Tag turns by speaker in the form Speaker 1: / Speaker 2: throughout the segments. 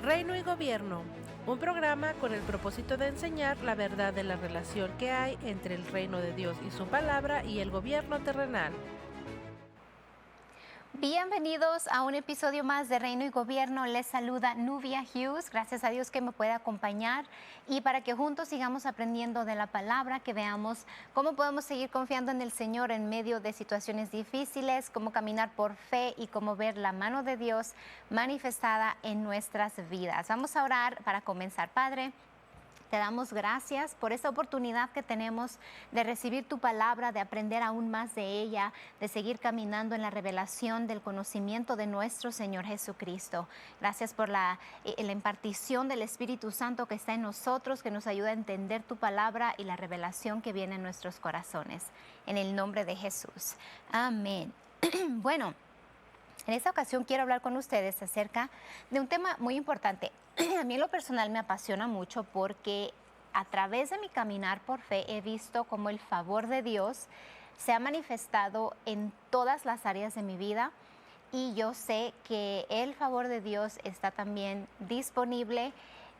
Speaker 1: Reino y Gobierno, un programa con el propósito de enseñar la verdad de la relación que hay entre el reino de Dios y su palabra y el gobierno terrenal.
Speaker 2: Bienvenidos a un episodio más de Reino y Gobierno. Les saluda Nubia Hughes. Gracias a Dios que me puede acompañar y para que juntos sigamos aprendiendo de la palabra, que veamos cómo podemos seguir confiando en el Señor en medio de situaciones difíciles, cómo caminar por fe y cómo ver la mano de Dios manifestada en nuestras vidas. Vamos a orar para comenzar. Padre, te damos gracias por esta oportunidad que tenemos de recibir tu palabra, de aprender aún más de ella, de seguir caminando en la revelación del conocimiento de nuestro Señor Jesucristo. Gracias por la impartición del Espíritu Santo que está en nosotros, que nos ayuda a entender tu palabra y la revelación que viene en nuestros corazones. En el nombre de Jesús. Amén. Bueno. En esta ocasión quiero hablar con ustedes acerca de un tema muy importante. A mí en lo personal me apasiona mucho porque a través de mi caminar por fe he visto cómo el favor de Dios se ha manifestado en todas las áreas de mi vida y yo sé que el favor de Dios está también disponible,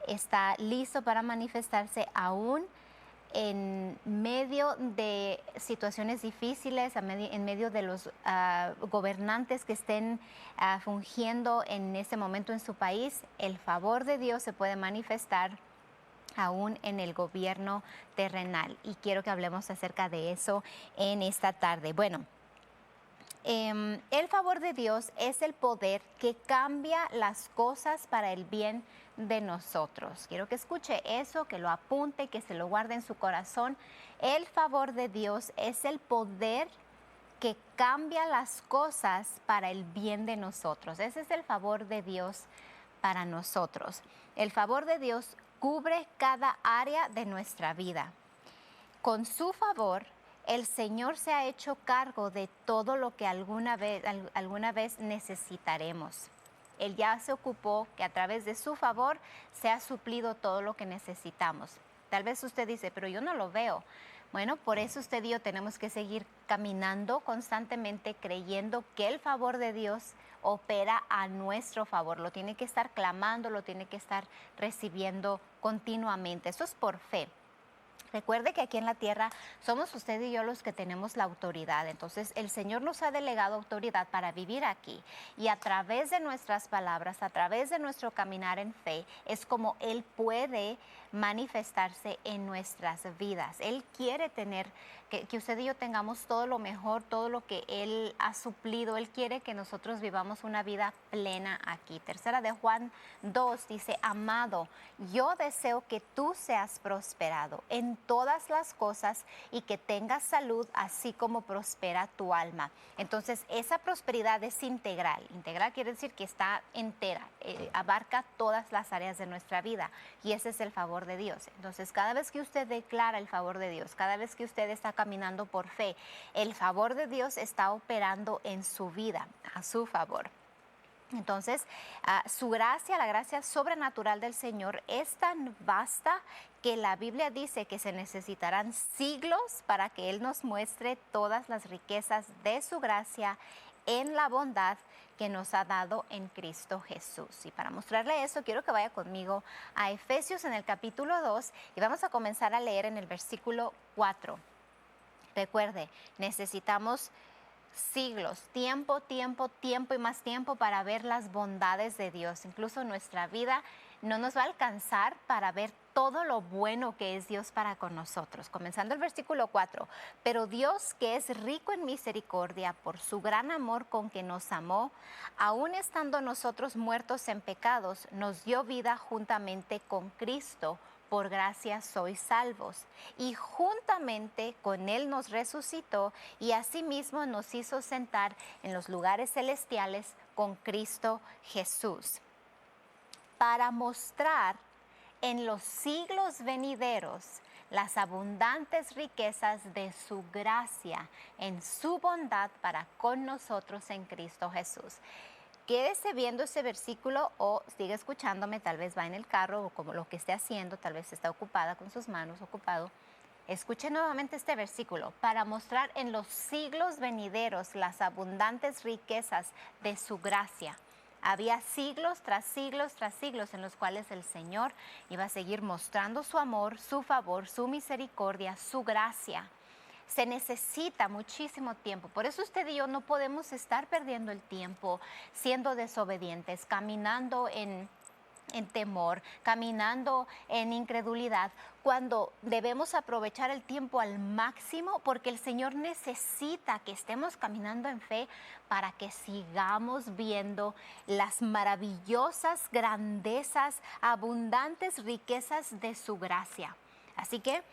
Speaker 2: está listo para manifestarse aún en medio de situaciones difíciles, en medio de los gobernantes que estén fungiendo en este momento en su país, el favor de Dios se puede manifestar aún en el gobierno terrenal. Y quiero que hablemos acerca de eso en esta tarde. Bueno. El favor de Dios es el poder que cambia las cosas para el bien de nosotros. Quiero que escuche eso, que lo apunte, que se lo guarde en su corazón. El favor de Dios es el poder que cambia las cosas para el bien de nosotros. Ese es el favor de Dios para nosotros. El favor de Dios cubre cada área de nuestra vida. Con su favor, el Señor se ha hecho cargo de todo lo que alguna vez necesitaremos. Él ya se ocupó que a través de su favor se ha suplido todo lo que necesitamos. Tal vez usted dice, pero yo no lo veo. Bueno, por eso usted y yo tenemos que seguir caminando constantemente creyendo que el favor de Dios opera a nuestro favor. Lo tiene que estar clamando, lo tiene que estar recibiendo continuamente. Eso es por fe. Recuerde que aquí en la tierra somos usted y yo los que tenemos la autoridad. Entonces, el Señor nos ha delegado autoridad para vivir aquí. Y a través de nuestras palabras, a través de nuestro caminar en fe, es como Él puede manifestarse en nuestras vidas. Él quiere tener, que usted y yo tengamos todo lo mejor, todo lo que Él ha suplido. Él quiere que nosotros vivamos una vida plena aquí. Tercera de Juan 2 dice, amado, yo deseo que tú seas prosperado en todas las cosas y que tengas salud, así como prospera tu alma. Entonces, esa prosperidad es integral. Integral quiere decir que está entera, abarca todas las áreas de nuestra vida y ese es el favor de Dios. Entonces, cada vez que usted declara el favor de Dios, cada vez que usted está caminando por fe, el favor de Dios está operando en su vida, a su favor. Entonces, su gracia, la gracia sobrenatural del Señor es tan vasta que la Biblia dice que se necesitarán siglos para que Él nos muestre todas las riquezas de su gracia en la bondad que nos ha dado en Cristo Jesús. Y para mostrarle eso, quiero que vaya conmigo a Efesios en el capítulo 2 y vamos a comenzar a leer en el versículo 4. Recuerde, necesitamos siglos, tiempo y más tiempo para ver las bondades de Dios. Incluso nuestra vida no nos va a alcanzar para ver todo lo bueno que es Dios para con nosotros. Comenzando el versículo 4. Pero Dios, que es rico en misericordia por su gran amor con que nos amó, aun estando nosotros muertos en pecados, nos dio vida juntamente con Cristo. Por gracia sois salvos. Y juntamente con Él nos resucitó y asimismo nos hizo sentar en los lugares celestiales con Cristo Jesús, para mostrar en los siglos venideros las abundantes riquezas de su gracia en su bondad para con nosotros en Cristo Jesús. Quédese viendo ese versículo o siga escuchándome, tal vez va en el carro o como lo que esté haciendo, tal vez está ocupada con sus manos, ocupado. Escuche nuevamente este versículo, para mostrar en los siglos venideros las abundantes riquezas de su gracia. Había siglos tras siglos tras siglos en los cuales el Señor iba a seguir mostrando su amor, su favor, su misericordia, su gracia. Se necesita muchísimo tiempo. Por eso usted y yo no podemos estar perdiendo el tiempo siendo desobedientes, caminando en temor, caminando en incredulidad, cuando debemos aprovechar el tiempo al máximo, porque el Señor necesita que estemos caminando en fe para que sigamos viendo las maravillosas grandezas, abundantes riquezas de su gracia. Así que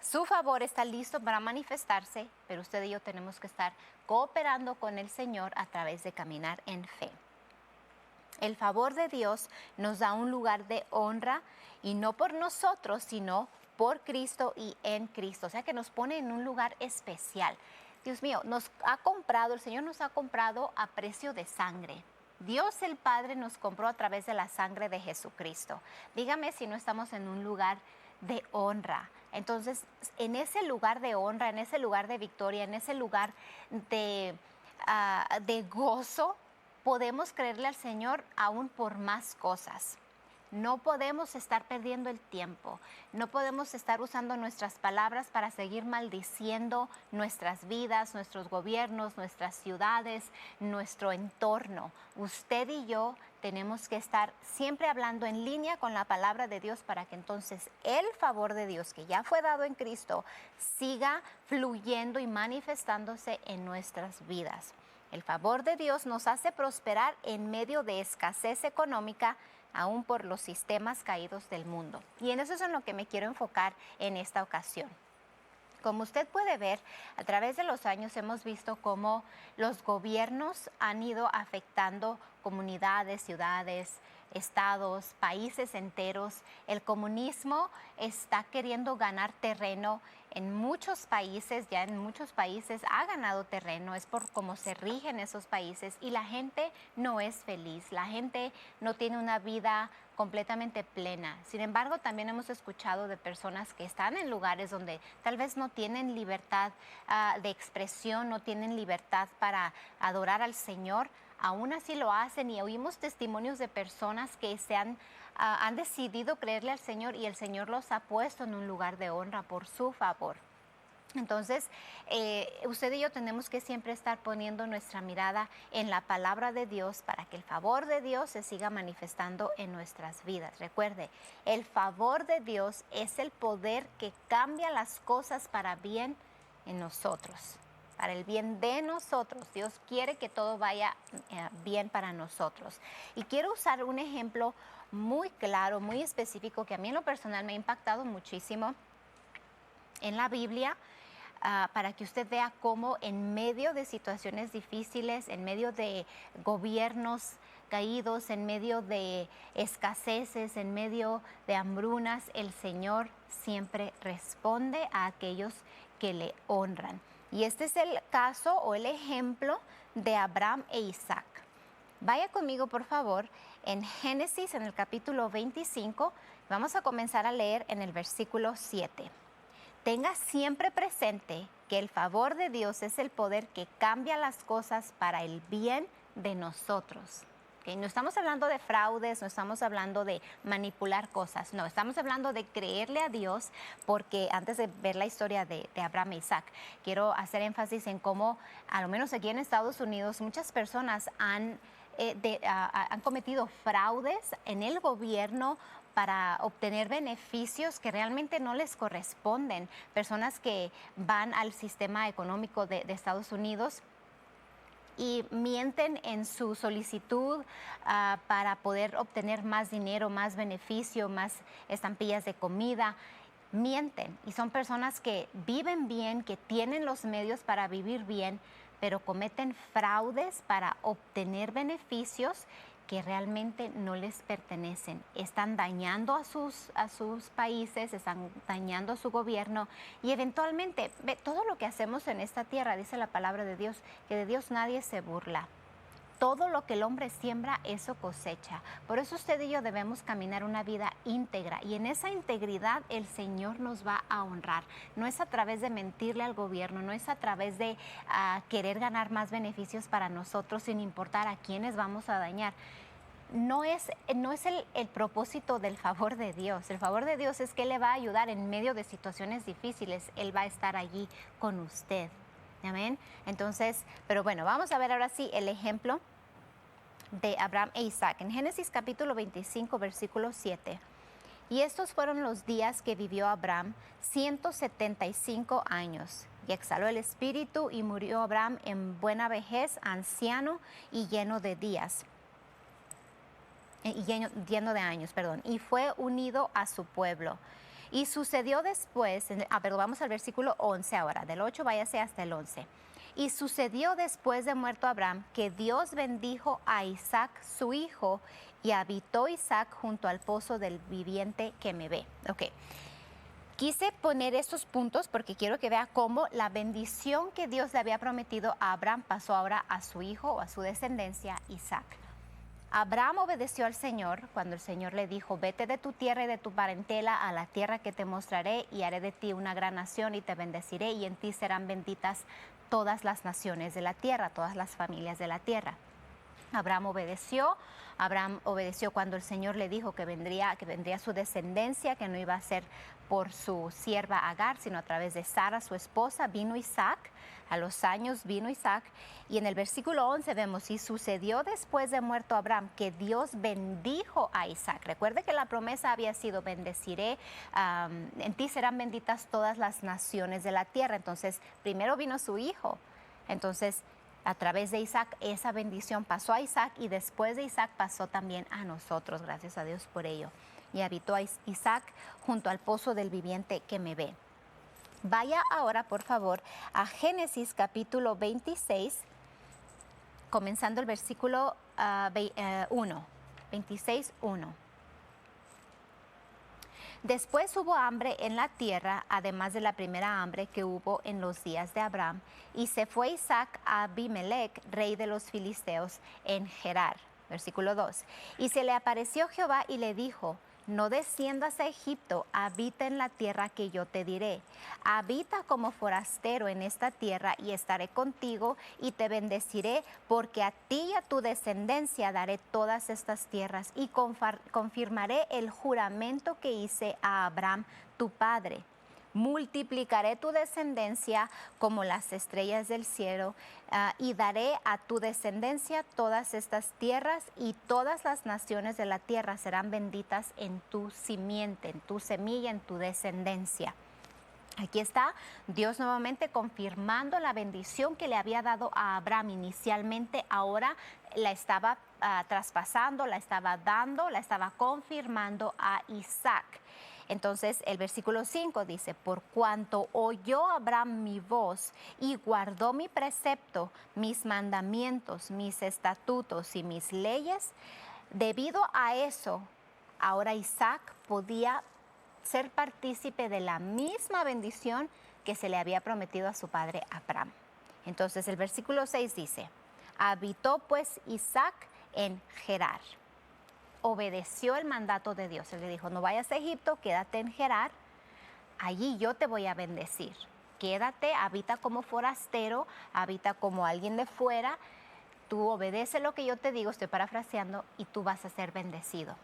Speaker 2: su favor está listo para manifestarse, pero usted y yo tenemos que estar cooperando con el Señor a través de caminar en fe. El favor de Dios nos da un lugar de honra, y no por nosotros, sino por Cristo y en Cristo. O sea que nos pone en un lugar especial. Dios mío, el Señor nos ha comprado a precio de sangre. Dios el Padre nos compró a través de la sangre de Jesucristo. Dígame si no estamos en un lugar de honra. Entonces, en ese lugar de honra, en ese lugar de victoria, en ese lugar de gozo, podemos creerle al Señor aún por más cosas. No podemos estar perdiendo el tiempo. No podemos estar usando nuestras palabras para seguir maldiciendo nuestras vidas, nuestros gobiernos, nuestras ciudades, nuestro entorno. Usted y yo tenemos que estar siempre hablando en línea con la palabra de Dios para que entonces el favor de Dios que ya fue dado en Cristo siga fluyendo y manifestándose en nuestras vidas. El favor de Dios nos hace prosperar en medio de escasez económica, aún por los sistemas caídos del mundo. Y en eso es en lo que me quiero enfocar en esta ocasión. Como usted puede ver, a través de los años hemos visto cómo los gobiernos han ido afectando comunidades, ciudades, estados, países enteros. El comunismo está queriendo ganar terreno en muchos países, ya en muchos países ha ganado terreno, es por cómo se rigen esos países, y la gente no es feliz, la gente no tiene una vida completamente plena. Sin embargo, también hemos escuchado de personas que están en lugares donde tal vez no tienen libertad de expresión, no tienen libertad para adorar al Señor. Aún así lo hacen, y oímos testimonios de personas que han decidido creerle al Señor, y el Señor los ha puesto en un lugar de honra por su favor. Entonces, usted y yo tenemos que siempre estar poniendo nuestra mirada en la palabra de Dios para que el favor de Dios se siga manifestando en nuestras vidas. Recuerde, el favor de Dios es el poder que cambia las cosas para bien en nosotros, para el bien de nosotros. Dios quiere que todo vaya bien para nosotros. Y quiero usar un ejemplo muy claro, muy específico, que a mí en lo personal me ha impactado muchísimo en la Biblia, para que usted vea cómo en medio de situaciones difíciles, en medio de gobiernos caídos, en medio de escaseces, en medio de hambrunas, el Señor siempre responde a aquellos que le honran. Y este es el caso o el ejemplo de Abraham e Isaac. Vaya conmigo, por favor, en Génesis, en el capítulo 25. Vamos a comenzar a leer en el versículo 7. Tenga siempre presente que el favor de Dios es el poder que cambia las cosas para el bien de nosotros. ¿Okay? No estamos hablando de fraudes, no estamos hablando de manipular cosas, no, estamos hablando de creerle a Dios, porque antes de ver la historia de Abraham e Isaac, quiero hacer énfasis en cómo, a lo menos aquí en Estados Unidos, muchas personas han cometido fraudes en el gobierno para obtener beneficios que realmente no les corresponden. Personas que van al sistema económico de Estados Unidos y mienten en su solicitud para poder obtener más dinero, más beneficio, más estampillas de comida. Mienten, y son personas que viven bien, que tienen los medios para vivir bien, pero cometen fraudes para obtener beneficios que realmente no les pertenecen. Están dañando a sus países, están dañando a su gobierno, y eventualmente todo lo que hacemos en esta tierra, dice la palabra de Dios, que de Dios nadie se burla. todo lo que el hombre siembra, eso cosecha. Por eso usted y yo debemos caminar una vida íntegra, y en esa integridad el Señor nos va a honrar. No es a través de mentirle al gobierno, no es a través de querer ganar más beneficios para nosotros sin importar a quiénes vamos a dañar. No es el propósito del favor de Dios. El favor de Dios es que Él le va a ayudar en medio de situaciones difíciles. Él va a estar allí con usted. Amén. Entonces, pero bueno, vamos a ver ahora sí el ejemplo de Abraham e Isaac. En Génesis capítulo 25, versículo 7. Y estos fueron los días que vivió Abraham, 175 años. Y exhaló el espíritu y murió Abraham en buena vejez, anciano y lleno de días. Lleno de años, perdón. Y fue unido a su pueblo. Y sucedió después, vamos al versículo 11 ahora, del 8 váyase hasta el 11. Y sucedió después de muerto Abraham que Dios bendijo a Isaac su hijo, y habitó Isaac junto al pozo del viviente que me ve. Ok. Quise poner estos puntos porque quiero que vea cómo la bendición que Dios le había prometido a Abraham pasó ahora a su hijo o a su descendencia, Isaac. Abraham obedeció al Señor cuando el Señor le dijo: vete de tu tierra y de tu parentela a la tierra que te mostraré, y haré de ti una gran nación y te bendeciré, y en ti serán benditas todas las naciones de la tierra, todas las familias de la tierra. Abraham obedeció cuando el Señor le dijo que vendría su descendencia, que no iba a ser por su sierva Agar, sino a través de Sara, su esposa. Vino Isaac, a los años vino Isaac, y en el versículo 11 vemos: y sucedió después de muerto Abraham que Dios bendijo a Isaac. Recuerde que la promesa había sido: bendeciré, en ti serán benditas todas las naciones de la tierra. Entonces, primero vino su hijo, entonces a través de Isaac esa bendición pasó a Isaac, y después de Isaac pasó también a nosotros, gracias a Dios por ello. Y habitó a Isaac junto al pozo del viviente que me ve. Vaya ahora, por favor, a Génesis capítulo 26, comenzando el versículo 1. 26, 1. Después hubo hambre en la tierra, además de la primera hambre que hubo en los días de Abraham, y se fue Isaac a Abimelec, rey de los filisteos, en Gerar. Versículo 2. Y se le apareció Jehová y le dijo: no desciendas a Egipto, habita en la tierra que yo te diré. Habita como forastero en esta tierra, y estaré contigo y te bendeciré, porque a ti y a tu descendencia daré todas estas tierras, y confirmaré el juramento que hice a Abraham tu padre. Multiplicaré tu descendencia como las estrellas del cielo, y daré a tu descendencia todas estas tierras, y todas las naciones de la tierra serán benditas en tu simiente, en tu semilla, en tu descendencia. Aquí está Dios nuevamente confirmando la bendición que le había dado a Abraham inicialmente. Ahora la estaba traspasando, la estaba dando, la estaba confirmando a Isaac. Entonces el versículo 5 dice: por cuanto oyó Abraham mi voz y guardó mi precepto, mis mandamientos, mis estatutos y mis leyes, debido a eso, ahora Isaac podía ser partícipe de la misma bendición que se le había prometido a su padre Abraham. Entonces el versículo 6 dice: habitó pues Isaac en Gerar. Obedeció el mandato de Dios. Él le dijo: no vayas a Egipto, quédate en Gerar, allí yo te voy a bendecir. Quédate, habita como forastero, habita como alguien de fuera, tú obedece lo que yo te digo, estoy parafraseando, y tú vas a ser bendecido.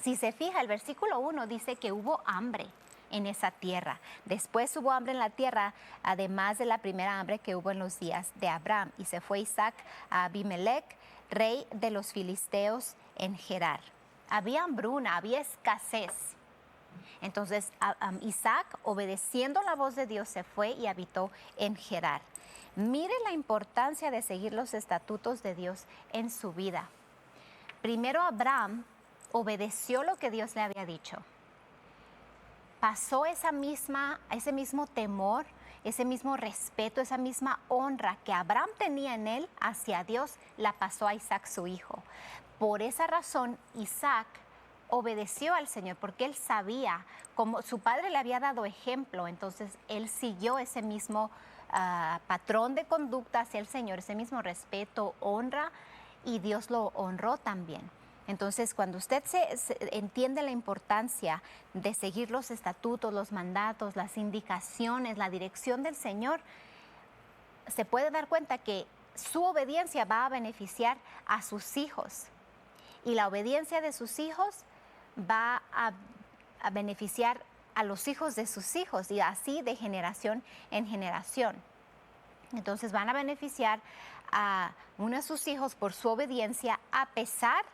Speaker 2: Si se fija, el versículo 1 dice que hubo hambre en esa tierra. Después hubo hambre en la tierra, además de la primera hambre que hubo en los días de Abraham. Y se fue Isaac a Abimelec, rey de los filisteos, en Gerar. Había hambruna, había escasez. Entonces Isaac, obedeciendo la voz de Dios, se fue y habitó en Gerar. Mire la importancia de seguir los estatutos de Dios en su vida. Primero Abraham obedeció lo que Dios le había dicho. Pasó ese mismo temor, ese mismo respeto, esa misma honra que Abraham tenía en él hacia Dios, la pasó a Isaac su hijo. Por esa razón Isaac obedeció al Señor, porque él sabía, como su padre le había dado ejemplo, entonces él siguió ese mismo patrón de conducta hacia el Señor, ese mismo respeto, honra, y Dios lo honró también. Entonces, cuando usted se entiende la importancia de seguir los estatutos, los mandatos, las indicaciones, la dirección del Señor, se puede dar cuenta que su obediencia va a beneficiar a sus hijos. Y la obediencia de sus hijos va a beneficiar a los hijos de sus hijos, y así de generación en generación. Entonces van a beneficiar a uno de sus hijos por su obediencia, a pesar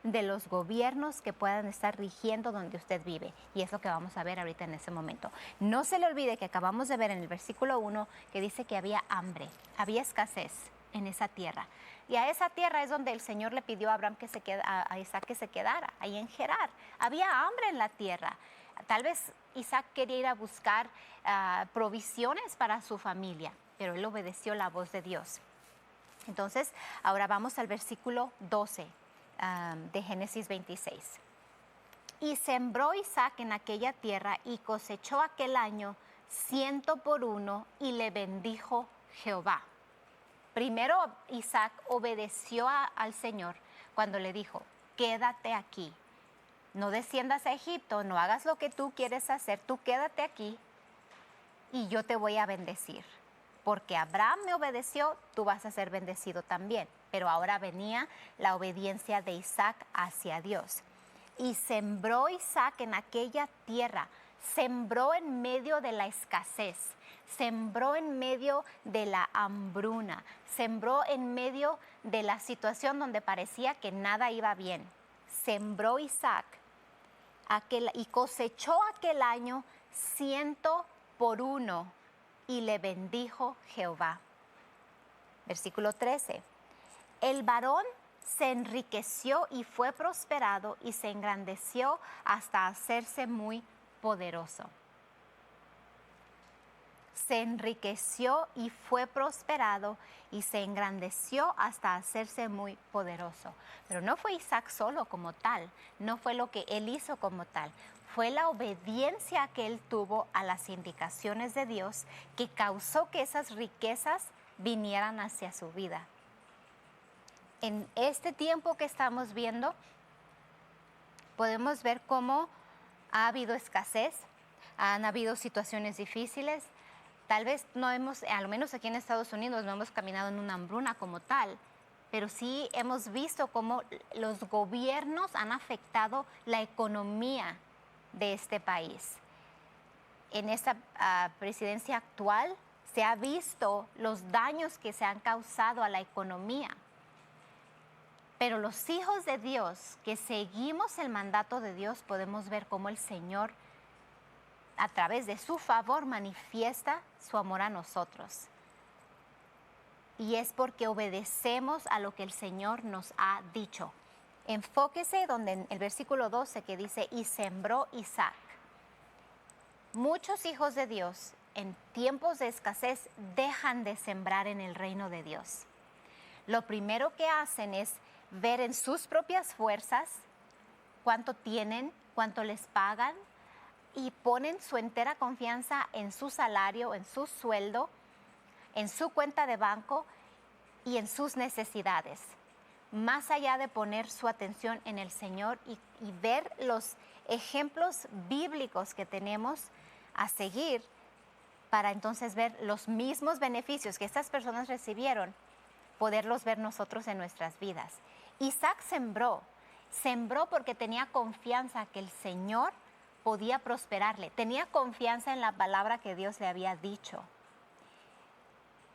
Speaker 2: de los gobiernos que puedan estar rigiendo donde usted vive. Y es lo que vamos a ver ahorita en ese momento. No se le olvide que acabamos de ver en el versículo 1 que dice que había hambre, había escasez en esa tierra. Y a esa tierra es donde el Señor le pidió a Abraham a Isaac que se quedara, ahí en Gerar. Había hambre en la tierra. Tal vez Isaac quería ir a buscar provisiones para su familia, pero él obedeció la voz de Dios. Entonces, ahora vamos al versículo 12 de Génesis 26. Y sembró Isaac en aquella tierra y cosechó aquel año 100 por 1 y le bendijo Jehová. Primero Isaac obedeció al Señor cuando le dijo, quédate aquí, no desciendas a Egipto, no hagas lo que tú quieres hacer, tú quédate aquí y yo te voy a bendecir. Porque Abraham me obedeció, tú vas a ser bendecido también. Pero ahora venía la obediencia de Isaac hacia Dios. Y sembró Isaac en aquella tierra, sembró en medio de la escasez, sembró en medio de la hambruna, sembró en medio de la situación donde parecía que nada iba bien. Sembró Isaac y cosechó aquel año 100 por 1 y le bendijo Jehová. Versículo 13. El varón se enriqueció y fue prosperado y se engrandeció hasta hacerse muy poderoso. Se enriqueció y fue prosperado y se engrandeció hasta hacerse muy poderoso. Pero no fue Isaac solo como tal, no fue lo que él hizo como tal. Fue la obediencia que él tuvo a las indicaciones de Dios que causó que esas riquezas vinieran hacia su vida. En este tiempo que estamos viendo, podemos ver cómo ha habido escasez, han habido situaciones difíciles. Tal vez no hemos, al menos aquí en Estados Unidos, no hemos caminado en una hambruna como tal, pero sí hemos visto cómo los gobiernos han afectado la economía de este país. En esta presidencia actual se ha visto los daños que se han causado a la economía. Pero los hijos de Dios que seguimos el mandato de Dios podemos ver cómo el Señor a través de su favor manifiesta su amor a nosotros. Y es porque obedecemos a lo que el Señor nos ha dicho. Enfóquese donde en el versículo 12 que dice, y sembró Isaac. Muchos hijos de Dios en tiempos de escasez dejan de sembrar en el reino de Dios. Lo primero que hacen es ver en sus propias fuerzas cuánto tienen, cuánto les pagan, y ponen su entera confianza en su salario, en su sueldo, en su cuenta de banco y en sus necesidades, más allá de poner su atención en el Señor y ver los ejemplos bíblicos que tenemos a seguir para entonces ver los mismos beneficios que estas personas recibieron, poderlos ver nosotros en nuestras vidas. Isaac sembró porque tenía confianza que el Señor podía prosperarle, tenía confianza en la palabra que Dios le había dicho.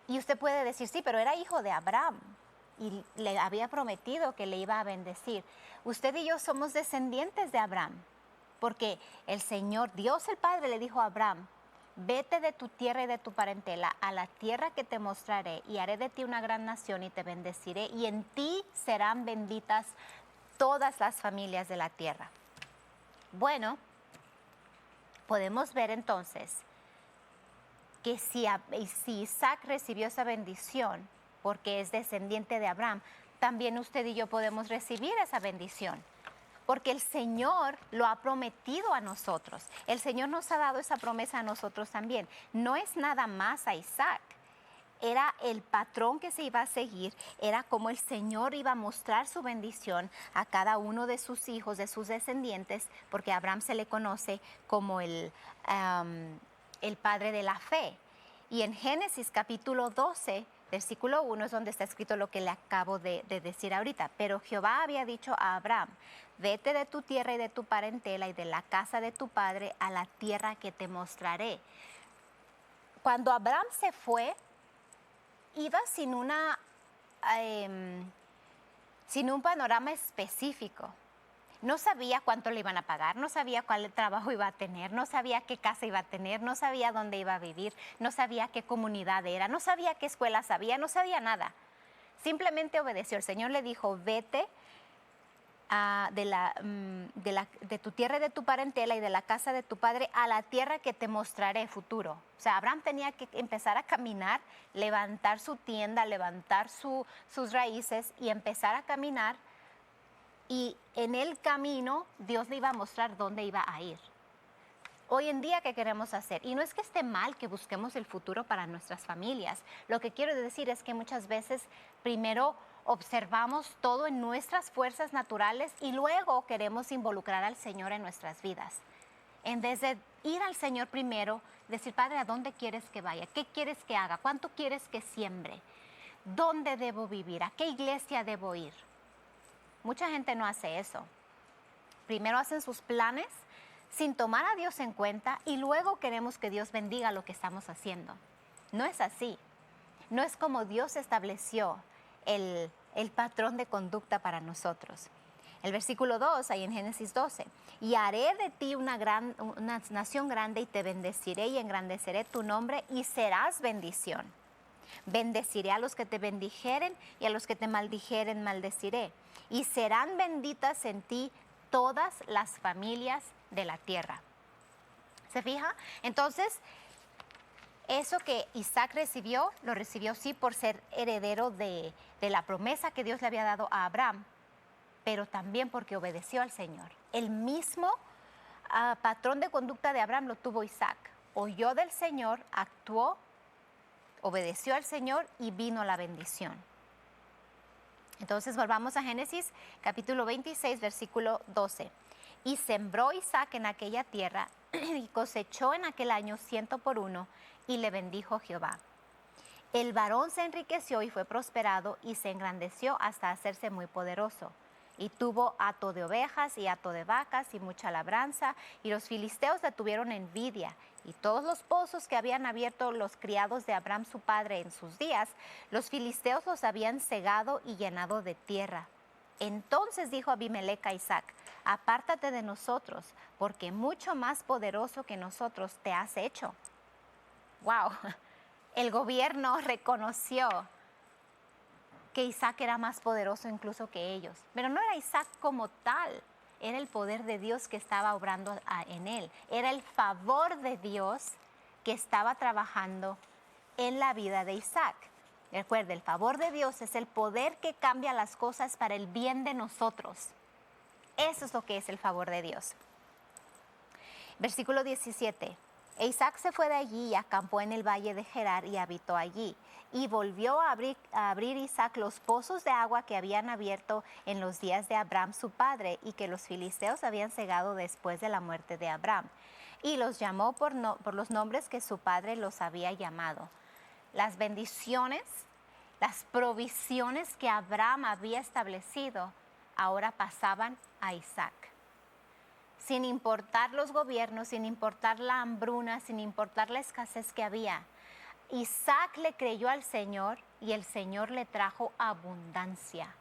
Speaker 2: Y usted puede decir, sí, pero era hijo de Abraham y le había prometido que le iba a bendecir. Usted y yo somos descendientes de Abraham, porque el Señor, Dios el Padre, le dijo a Abraham, vete de tu tierra y de tu parentela a la tierra que te mostraré y haré de ti una gran nación y te bendeciré y en ti serán benditas todas las familias de la tierra. Bueno, podemos ver entonces que si Isaac recibió esa bendición porque es descendiente de Abraham, también usted y yo podemos recibir esa bendición. Porque el Señor lo ha prometido a nosotros. El Señor nos ha dado esa promesa a nosotros también. No es nada más a Isaac. era el patrón que se iba a seguir, era como el Señor iba a mostrar su bendición a cada uno de sus hijos, de sus descendientes, porque a Abraham se le conoce como el padre de la fe. Y en Génesis capítulo 12, versículo 1 es donde está escrito lo que le acabo de decir ahorita. Pero Jehová había dicho a Abraham, vete de tu tierra y de tu parentela y de la casa de tu padre a la tierra que te mostraré. Cuando Abraham se fue, iba sin un panorama específico. No sabía cuánto le iban a pagar, no sabía cuál trabajo iba a tener, no sabía qué casa iba a tener, no sabía dónde iba a vivir, no sabía qué comunidad era, no sabía qué escuela sabía, no sabía nada. Simplemente obedeció. El Señor le dijo, vete de tu tierra y de tu parentela y de la casa de tu padre a la tierra que te mostraré futuro. O sea, Abraham tenía que empezar a caminar, levantar su tienda, levantar sus raíces y empezar a caminar. Y en el camino Dios le iba a mostrar dónde iba a ir. Hoy en día, ¿qué queremos hacer? Y no es que esté mal que busquemos el futuro para nuestras familias. Lo que quiero decir es que muchas veces primero observamos todo en nuestras fuerzas naturales y luego queremos involucrar al Señor en nuestras vidas. En vez de ir al Señor primero, decir, Padre, ¿a dónde quieres que vaya? ¿Qué quieres que haga? ¿Cuánto quieres que siembre? ¿Dónde debo vivir? ¿A qué iglesia debo ir? Mucha gente no hace eso. Primero hacen sus planes sin tomar a Dios en cuenta y luego queremos que Dios bendiga lo que estamos haciendo. No es así. No es como Dios estableció el patrón de conducta para nosotros. El versículo 2, ahí en Génesis 12, y haré de ti una nación grande y te bendeciré y engrandeceré tu nombre y serás bendición. Bendeciré a los que te bendijeren y a los que te maldijeren maldeciré. Y serán benditas en ti todas las familias de la tierra. ¿Se fija? Entonces, eso que Isaac recibió, lo recibió sí por ser heredero de la promesa que Dios le había dado a Abraham, pero también porque obedeció al Señor. El mismo patrón de conducta de Abraham lo tuvo Isaac. Oyó del Señor, actuó, obedeció al Señor y vino la bendición. Entonces volvamos a Génesis capítulo 26, versículo 12. Y sembró Isaac en aquella tierra y cosechó en aquel año 100 por 1 y le bendijo Jehová. El varón se enriqueció y fue prosperado y se engrandeció hasta hacerse muy poderoso. Y tuvo hato de ovejas y hato de vacas y mucha labranza, y los filisteos le tuvieron envidia. Y todos los pozos que habían abierto los criados de Abraham su padre en sus días, los filisteos los habían cegado y llenado de tierra. Entonces dijo Abimelec a Isaac, apártate de nosotros, porque mucho más poderoso que nosotros te has hecho. ¡Wow! El gobierno reconoció que Isaac era más poderoso incluso que ellos. Pero no era Isaac como tal, era el poder de Dios que estaba obrando en él. Era el favor de Dios que estaba trabajando en la vida de Isaac. Recuerde, el favor de Dios es el poder que cambia las cosas para el bien de nosotros. Eso es lo que es el favor de Dios. Versículo 17. E Isaac se fue de allí y acampó en el valle de Gerar y habitó allí. Y volvió a abrir Isaac los pozos de agua que habían abierto en los días de Abraham su padre y que los filisteos habían cegado después de la muerte de Abraham. Y los llamó por los nombres que su padre los había llamado. Las bendiciones, las provisiones que Abraham había establecido, ahora pasaban a Isaac. Sin importar los gobiernos, sin importar la hambruna, sin importar la escasez que había, Isaac le creyó al Señor y el Señor le trajo abundancia.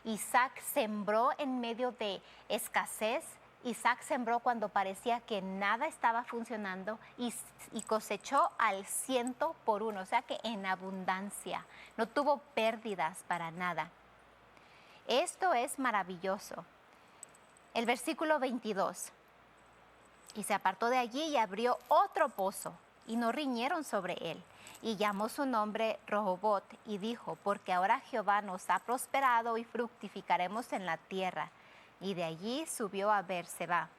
Speaker 2: Isaac sembró en medio de escasez. Isaac sembró cuando parecía que nada estaba funcionando y cosechó al 100 por 1, o sea que en abundancia. No tuvo pérdidas para nada. Esto es maravilloso. El versículo 22. Y se apartó de allí y abrió otro pozo y no riñeron sobre él. Y llamó su nombre Rehobot y dijo, porque ahora Jehová nos ha prosperado y fructificaremos en la tierra. Y de allí subió a Beerseba.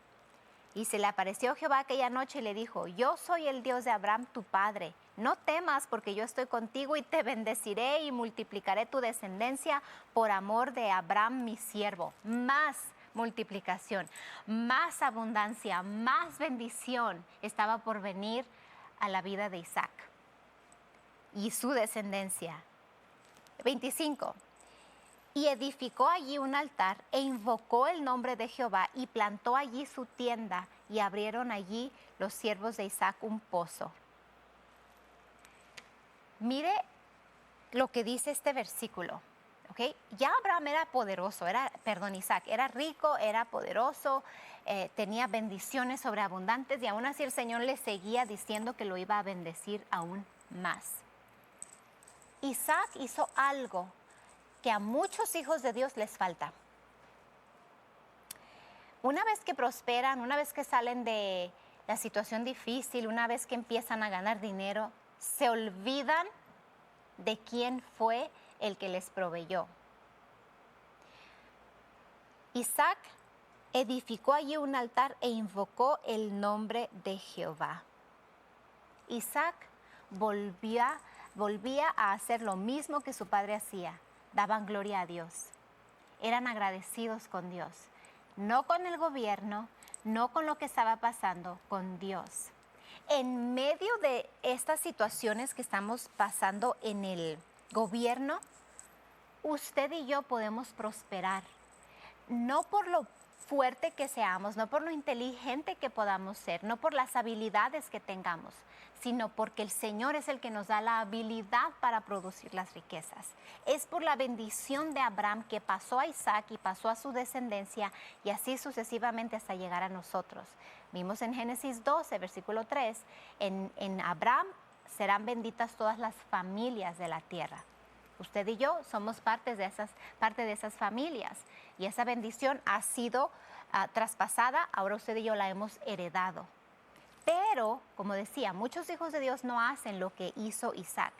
Speaker 2: Y se le apareció Jehová aquella noche y le dijo, yo soy el Dios de Abraham tu padre. No temas porque yo estoy contigo y te bendeciré y multiplicaré tu descendencia por amor de Abraham mi siervo. Más multiplicación, más abundancia, más bendición estaba por venir a la vida de Isaac y su descendencia. 25. Y edificó allí un altar e invocó el nombre de Jehová y plantó allí su tienda y abrieron allí los siervos de Isaac un pozo. Mire lo que dice este versículo, ¿ok? Ya Abraham era poderoso, Isaac era rico, era poderoso, tenía bendiciones sobreabundantes y aún así el Señor le seguía diciendo que lo iba a bendecir aún más. Isaac hizo algo que a muchos hijos de Dios les falta. Una vez que prosperan, una vez que salen de la situación difícil, una vez que empiezan a ganar dinero, se olvidan de quién fue el que les proveyó. Isaac edificó allí un altar e invocó el nombre de Jehová. Isaac volvía a hacer lo mismo que su padre hacía. Daban gloria a Dios. Eran agradecidos con Dios. No con el gobierno, no con lo que estaba pasando, con Dios. En medio de estas situaciones que estamos pasando en el gobierno, usted y yo podemos prosperar. No por lo fuerte que seamos, no por lo inteligente que podamos ser, no por las habilidades que tengamos, sino porque el Señor es el que nos da la habilidad para producir las riquezas. Es por la bendición de Abraham que pasó a Isaac y pasó a su descendencia y así sucesivamente hasta llegar a nosotros. Vimos en Génesis 12, versículo 3, en Abraham serán benditas todas las familias de la tierra. Usted y yo somos parte de esas familias y esa bendición ha sido traspasada, ahora usted y yo la hemos heredado. Pero, como decía, muchos hijos de Dios no hacen lo que hizo Isaac.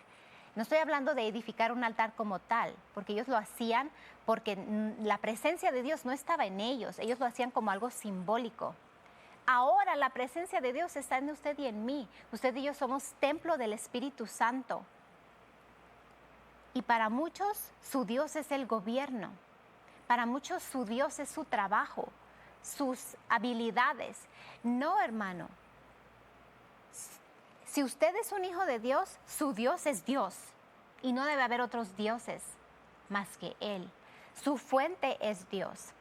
Speaker 2: No estoy hablando de edificar un altar como tal, porque ellos lo hacían porque la presencia de Dios no estaba en ellos, ellos lo hacían como algo simbólico. Ahora la presencia de Dios está en usted y en mí. Usted y yo somos templo del Espíritu Santo. Y para muchos su Dios es el gobierno. Para muchos su Dios es su trabajo, sus habilidades. No, hermano. Si usted es un hijo de Dios, su Dios es Dios. Y no debe haber otros dioses más que Él. Su fuente es Dios.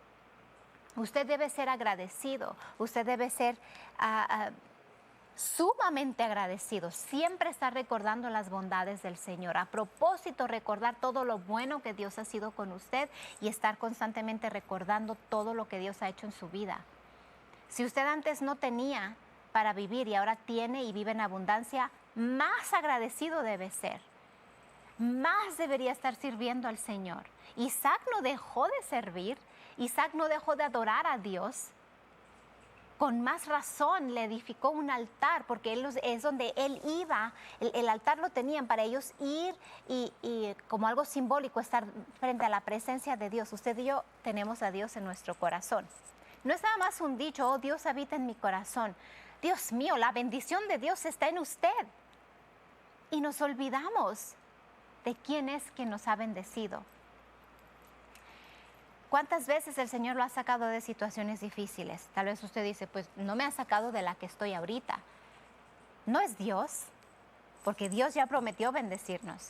Speaker 2: Usted debe ser agradecido. Usted debe ser sumamente agradecido. Siempre estar recordando las bondades del Señor. A propósito, recordar todo lo bueno que Dios ha sido con usted y estar constantemente recordando todo lo que Dios ha hecho en su vida. Si usted antes no tenía para vivir y ahora tiene y vive en abundancia, más agradecido debe ser. Más debería estar sirviendo al Señor. Isaac no dejó de servir. Isaac no dejó de adorar a Dios. Con más razón le edificó un altar, porque es donde él iba. El altar lo tenían para ellos ir y como algo simbólico estar frente a la presencia de Dios. Usted y yo tenemos a Dios en nuestro corazón. No es nada más un dicho, oh, Dios habita en mi corazón. Dios mío, la bendición de Dios está en usted. Y nos olvidamos de quién es que nos ha bendecido. ¿Cuántas veces el Señor lo ha sacado de situaciones difíciles? Tal vez usted dice, pues no me ha sacado de la que estoy ahorita. No es Dios, porque Dios ya prometió bendecirnos.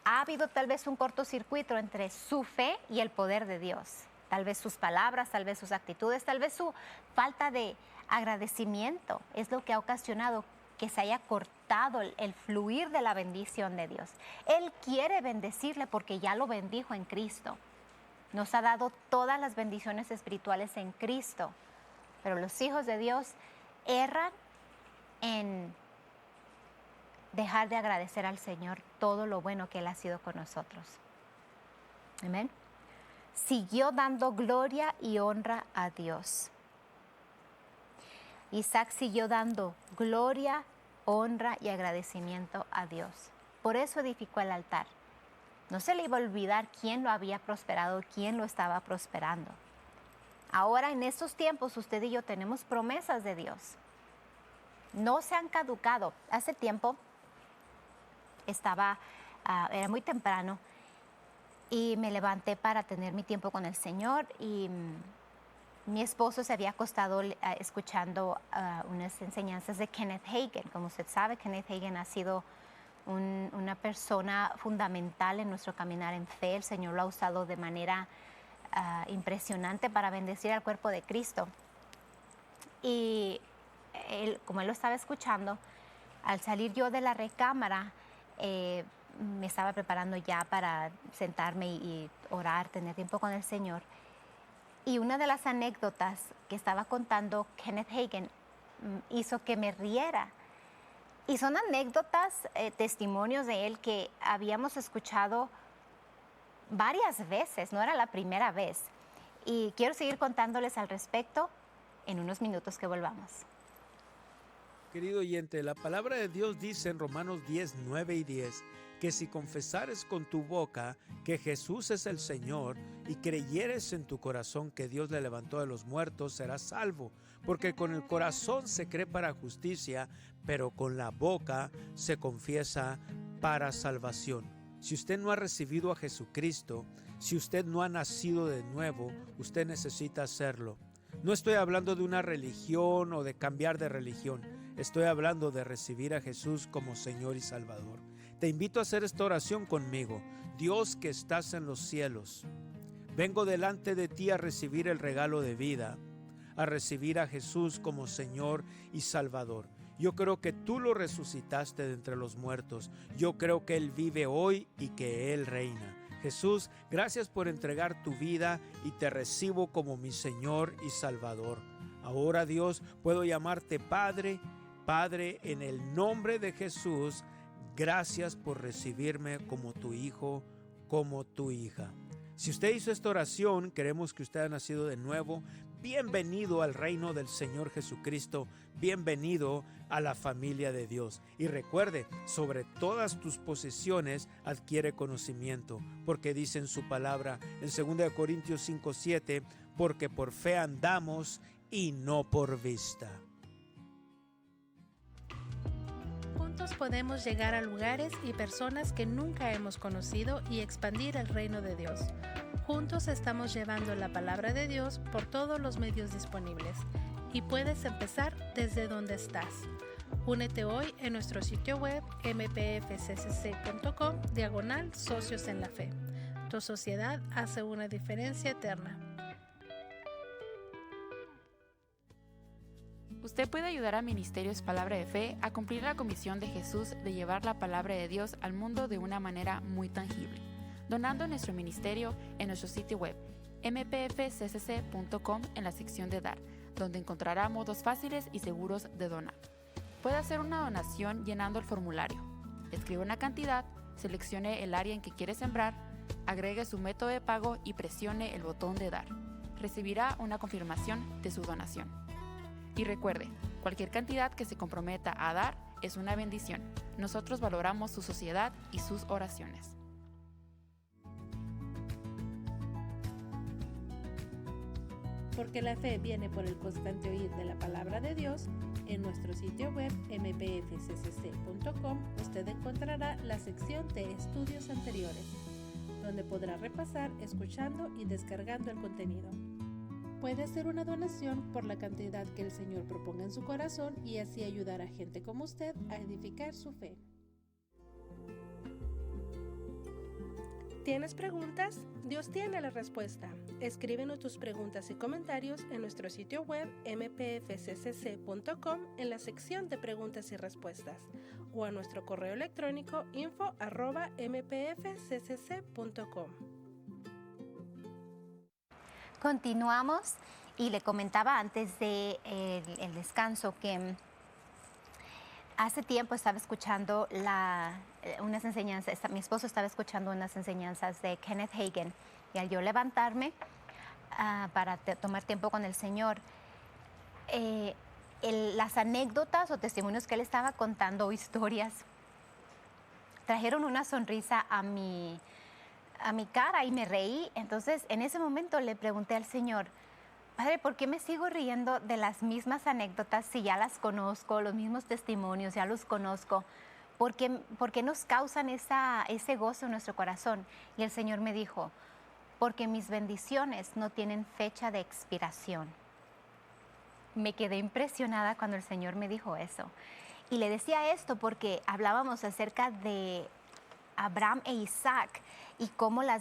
Speaker 2: Ha habido tal vez un cortocircuito entre su fe y el poder de Dios. Tal vez sus palabras, tal vez sus actitudes, tal vez su falta de agradecimiento es lo que ha ocasionado que se haya cortado el fluir de la bendición de Dios. Él quiere bendecirle porque ya lo bendijo en Cristo. Nos ha dado todas las bendiciones espirituales en Cristo, pero los hijos de Dios erran en dejar de agradecer al Señor todo lo bueno que Él ha sido con nosotros. Amén. Siguió dando gloria y honra a Dios. Isaac siguió dando gloria, honra y agradecimiento a Dios. Por eso edificó el altar. No se le iba a olvidar quién lo había prosperado, quién lo estaba prosperando. Ahora en estos tiempos usted y yo tenemos promesas de Dios. No se han caducado. Hace tiempo era muy temprano y me levanté para tener mi tiempo con el Señor y mi esposo se había acostado escuchando unas enseñanzas de Kenneth Hagin. Como usted sabe, Kenneth Hagin ha sido una persona fundamental en nuestro caminar en fe. El Señor lo ha usado de manera impresionante para bendecir al cuerpo de Cristo. Y como él lo estaba escuchando, al salir yo de la recámara, me estaba preparando ya para sentarme y orar, tener tiempo con el Señor. Y una de las anécdotas que estaba contando Kenneth Hagin hizo que me riera. Y son anécdotas, testimonios de él que habíamos escuchado varias veces, no era la primera vez. Y quiero seguir contándoles al respecto en unos minutos que volvamos.
Speaker 3: Querido oyente, la palabra de Dios dice en Romanos 10, 9 y 10, que si confesares con tu boca que Jesús es el Señor y creyeres en tu corazón que Dios le levantó de los muertos, serás salvo. Porque con el corazón se cree para justicia, pero con la boca se confiesa para salvación. Si usted no ha recibido a Jesucristo, si usted no ha nacido de nuevo, usted necesita hacerlo. No estoy hablando de una religión o de cambiar de religión. Estoy hablando de recibir a Jesús como Señor y Salvador. Te invito a hacer esta oración conmigo. Dios que estás en los cielos, vengo delante de ti a recibir el regalo de vida, a recibir a Jesús como Señor y Salvador. Yo creo que tú lo resucitaste de entre los muertos. Yo creo que Él vive hoy y que Él reina. Jesús, gracias por entregar tu vida y te recibo como mi Señor y Salvador. Ahora, Dios, puedo llamarte Padre. Padre, en el nombre de Jesús, gracias por recibirme como tu hijo, como tu hija. Si usted hizo esta oración, queremos que usted haya nacido de nuevo. Bienvenido al reino del Señor Jesucristo. Bienvenido a la familia de Dios. Y recuerde, sobre todas tus posesiones adquiere conocimiento, porque dice en su palabra en 2 Corintios 5:7, porque por fe andamos y no por vista.
Speaker 1: Juntos podemos llegar a lugares y personas que nunca hemos conocido y expandir el reino de Dios. Juntos estamos llevando la palabra de Dios por todos los medios disponibles y puedes empezar desde donde estás. Únete hoy en nuestro sitio web mpfccc.com/socios en la fe. Tu sociedad hace una diferencia eterna.
Speaker 4: Usted puede ayudar a Ministerios Palabra de Fe a cumplir la comisión de Jesús de llevar la palabra de Dios al mundo de una manera muy tangible, donando a nuestro ministerio en nuestro sitio web mpfccc.com en la sección de Dar, donde encontrará modos fáciles y seguros de donar. Puede hacer una donación llenando el formulario. Escriba una cantidad, seleccione el área en que quiere sembrar, agregue su método de pago y presione el botón de Dar. Recibirá una confirmación de su donación. Y recuerde, cualquier cantidad que se comprometa a dar es una bendición. Nosotros valoramos su sociedad y sus oraciones.
Speaker 1: Porque la fe viene por el constante oír de la palabra de Dios, en nuestro sitio web mpfccc.com usted encontrará la sección de estudios anteriores, donde podrá repasar, escuchando y descargando el contenido. Puede hacer una donación por la cantidad que el Señor proponga en su corazón y así ayudar a gente como usted a edificar su fe. ¿Tienes preguntas? Dios tiene la respuesta. Escríbenos tus preguntas y comentarios en nuestro sitio web mpfccc.com en la sección de preguntas y respuestas o a nuestro correo electrónico info@mpfccc.com.
Speaker 2: Continuamos y le comentaba antes de el descanso que hace tiempo estaba escuchando unas enseñanzas, mi esposo estaba escuchando unas enseñanzas de Kenneth Hagin y al yo levantarme para tomar tiempo con el Señor, las anécdotas o testimonios que él estaba contando o historias trajeron una sonrisa a mi cara y me reí. Entonces en ese momento le pregunté al Señor, Padre, ¿por qué me sigo riendo de las mismas anécdotas si ya las conozco, los mismos testimonios, ya los conozco? ¿Por qué nos causan ese gozo en nuestro corazón? Y el Señor me dijo, porque mis bendiciones no tienen fecha de expiración. Me quedé impresionada cuando el Señor me dijo eso. Y le decía esto porque hablábamos acerca de Abraham e Isaac y cómo la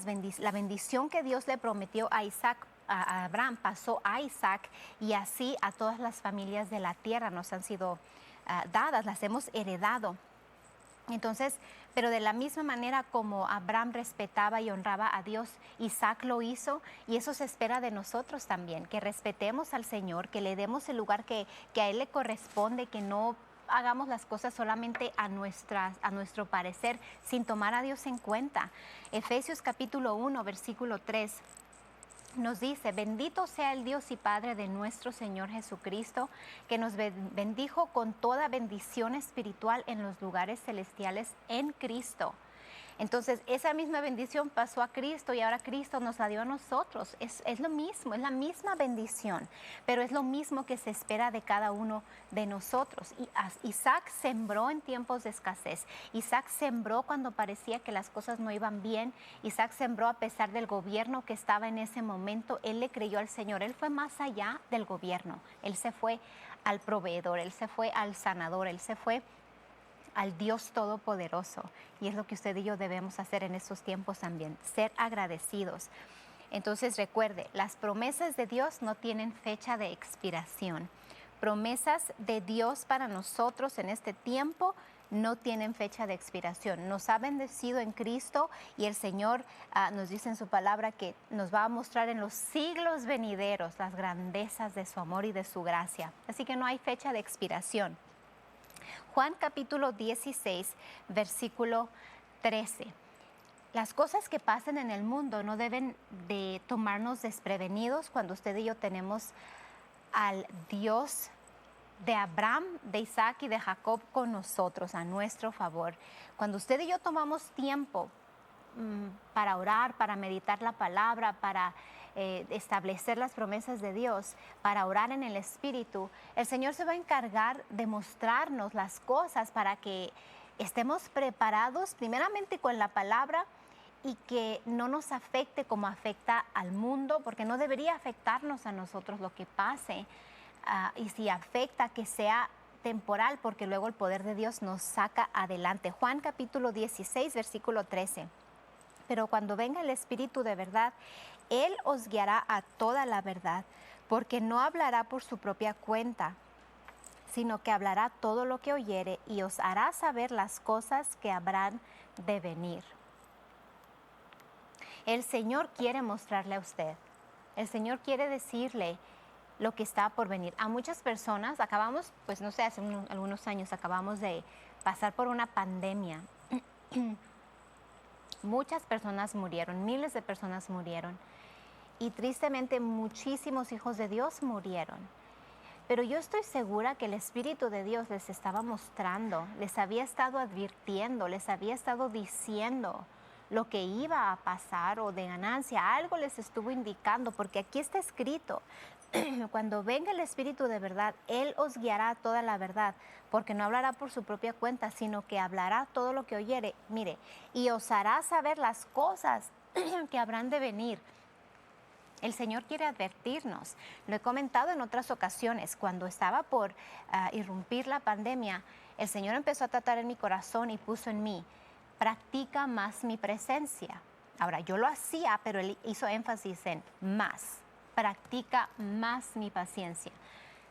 Speaker 2: bendición que Dios le prometió a Abraham pasó a Isaac, y así a todas las familias de la tierra nos han sido dadas, las hemos heredado. Entonces, pero de la misma manera como Abraham respetaba y honraba a Dios, Isaac lo hizo, y eso se espera de nosotros también, que respetemos al Señor, que le demos el lugar que a Él le corresponde, que no hagamos las cosas solamente a nuestro parecer, sin tomar a Dios en cuenta. Efesios capítulo 1, versículo 3. Nos dice, bendito sea el Dios y Padre de nuestro Señor Jesucristo, que nos bendijo con toda bendición espiritual en los lugares celestiales en Cristo. Entonces, esa misma bendición pasó a Cristo y ahora Cristo nos la dio a nosotros. Es lo mismo, es la misma bendición, pero es lo mismo que se espera de cada uno de nosotros. Y Isaac sembró en tiempos de escasez. Isaac sembró cuando parecía que las cosas no iban bien. Isaac sembró a pesar del gobierno que estaba en ese momento. Él le creyó al Señor. Él fue más allá del gobierno. Él se fue al proveedor, él se fue al sanador, él se fue al Dios Todopoderoso. Y es lo que usted y yo debemos hacer en estos tiempos también, ser agradecidos. Entonces recuerde, las promesas de Dios no tienen fecha de expiración. Promesas de Dios para nosotros en este tiempo no tienen fecha de expiración. Nos ha bendecido en Cristo y el Señor nos dice en su palabra que nos va a mostrar en los siglos venideros las grandezas de su amor y de su gracia. Así que no hay fecha de expiración. Juan capítulo 16, versículo 13. Las cosas que pasan en el mundo no deben de tomarnos desprevenidos cuando usted y yo tenemos al Dios de Abraham, de Isaac y de Jacob con nosotros, a nuestro favor. Cuando usted y yo tomamos tiempo para orar, para meditar la palabra, para establecer las promesas de Dios, para orar en el Espíritu, el Señor se va a encargar de mostrarnos las cosas para que estemos preparados primeramente con la palabra y que no nos afecte como afecta al mundo, porque no debería afectarnos a nosotros lo que pase, y si afecta, que sea temporal, porque luego el poder de Dios nos saca adelante. Juan capítulo 16, versículo 13. Pero cuando venga el Espíritu de verdad, Él os guiará a toda la verdad, porque no hablará por su propia cuenta, sino que hablará todo lo que oyere y os hará saber las cosas que habrán de venir. El Señor quiere mostrarle a usted. El Señor quiere decirle lo que está por venir. A muchas personas, acabamos, pues no sé, hace algunos años acabamos de pasar por una pandemia. Muchas personas murieron, miles de personas murieron. Y tristemente muchísimos hijos de Dios murieron. Pero yo estoy segura que el Espíritu de Dios les estaba mostrando, les había estado advirtiendo, les había estado diciendo lo que iba a pasar o de ganancia. Algo les estuvo indicando, porque aquí está escrito. Cuando venga el Espíritu de verdad, Él os guiará a toda la verdad, porque no hablará por su propia cuenta, sino que hablará todo lo que oyere. Mire, y os hará saber las cosas que habrán de venir. El Señor quiere advertirnos. Lo he comentado en otras ocasiones. Cuando estaba por irrumpir la pandemia, el Señor empezó a tratar en mi corazón y puso en mí, practica más mi presencia. Ahora, yo lo hacía, pero Él hizo énfasis en más. Practica más mi paciencia.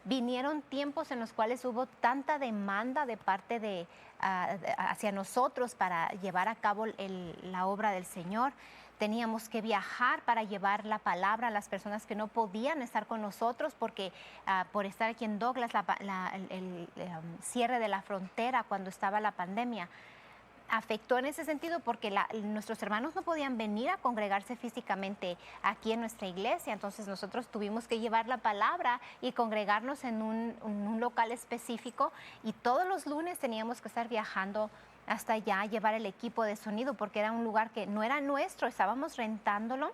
Speaker 2: Vinieron tiempos en los cuales hubo tanta demanda de parte hacia nosotros para llevar a cabo la obra del Señor. Teníamos que viajar para llevar la palabra a las personas que no podían estar con nosotros porque por estar aquí en Douglas, el cierre de la frontera cuando estaba la pandemia afectó en ese sentido, porque nuestros hermanos no podían venir a congregarse físicamente aquí en nuestra iglesia. Entonces nosotros tuvimos que llevar la palabra y congregarnos en un local específico, y todos los lunes teníamos que estar viajando hasta allá, llevar el equipo de sonido, porque era un lugar que no era nuestro, estábamos rentándolo.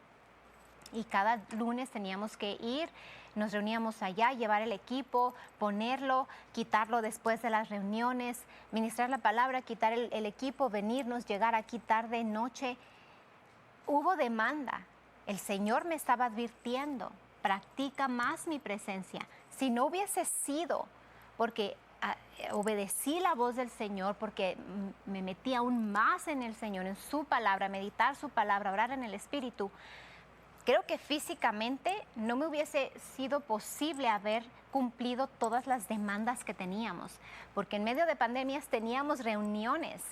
Speaker 2: y cada lunes teníamos que ir, nos reuníamos allá, llevar el equipo, ponerlo, quitarlo después de las reuniones, ministrar la palabra, quitar el equipo, venirnos, llegar aquí tarde, noche. Hubo demanda. El Señor me estaba advirtiendo, practica más mi presencia. Si no hubiese sido porque obedecí la voz del Señor, porque me metí aún más en el Señor, en su palabra, meditar su palabra, orar en el Espíritu, creo que físicamente no me hubiese sido posible haber cumplido todas las demandas que teníamos, porque en medio de pandemias teníamos reuniones.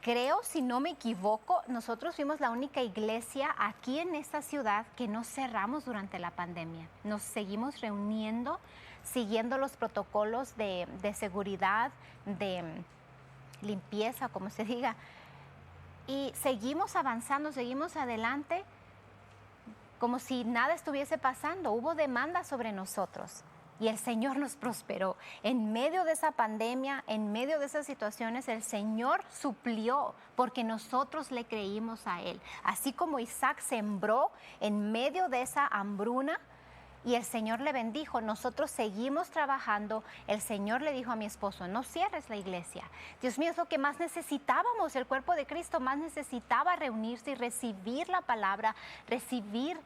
Speaker 2: Creo, si no me equivoco, nosotros fuimos la única iglesia aquí en esta ciudad que no cerramos durante la pandemia. Nos seguimos reuniendo, siguiendo los protocolos de seguridad, de limpieza, como se diga. Y seguimos avanzando, seguimos adelante, como si nada estuviese pasando. Hubo demanda sobre nosotros. Y el Señor nos prosperó. En medio de esa pandemia, en medio de esas situaciones, el Señor suplió porque nosotros le creímos a Él. Así como Isaac sembró en medio de esa hambruna y el Señor le bendijo, nosotros seguimos trabajando. El Señor le dijo a mi esposo, no cierres la iglesia. Dios mío, es lo que más necesitábamos. El cuerpo de Cristo más necesitaba reunirse y recibir la palabra, recibir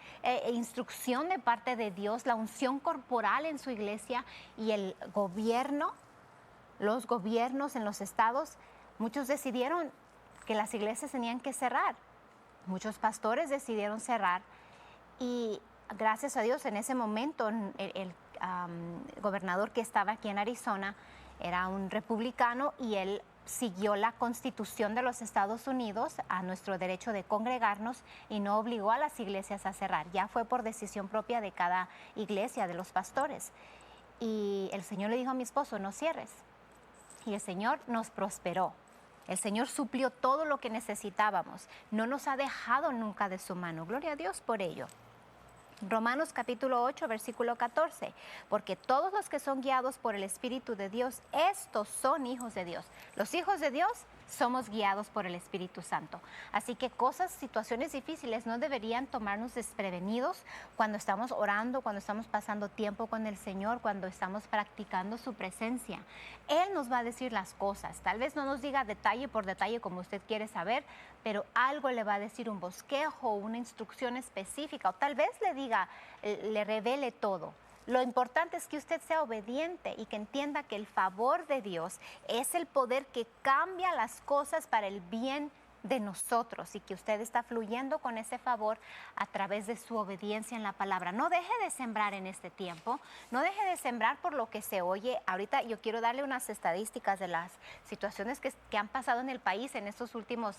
Speaker 2: instrucción de parte de Dios, la unción corporal en su iglesia. Y el gobierno, los gobiernos en los estados, muchos decidieron que las iglesias tenían que cerrar. Muchos pastores decidieron cerrar y gracias a Dios, en ese momento el gobernador que estaba aquí en Arizona era un republicano y él siguió la Constitución de los Estados Unidos, a nuestro derecho de congregarnos, y no obligó a las iglesias a cerrar. Ya fue por decisión propia de cada iglesia, de los pastores. Y el Señor le dijo a mi esposo, no cierres. Y el Señor nos prosperó. El Señor suplió todo lo que necesitábamos. No nos ha dejado nunca de su mano. Gloria a Dios por ello. Romanos capítulo 8, versículo 14, porque todos los que son guiados por el Espíritu de Dios, estos son hijos de Dios. Los hijos de Dios somos guiados por el Espíritu Santo. Así que situaciones difíciles no deberían tomarnos desprevenidos cuando estamos orando, cuando estamos pasando tiempo con el Señor, cuando estamos practicando su presencia. Él nos va a decir las cosas. Tal vez no nos diga detalle por detalle como usted quiere saber, pero algo le va a decir, un bosquejo, una instrucción específica, o tal vez le revele todo. Lo importante es que usted sea obediente y que entienda que el favor de Dios es el poder que cambia las cosas para el bien de nosotros y que usted está fluyendo con ese favor a través de su obediencia en la palabra. No deje de sembrar en este tiempo, no deje de sembrar por lo que se oye. Ahorita yo quiero darle unas estadísticas de las situaciones que han pasado en el país en estos últimos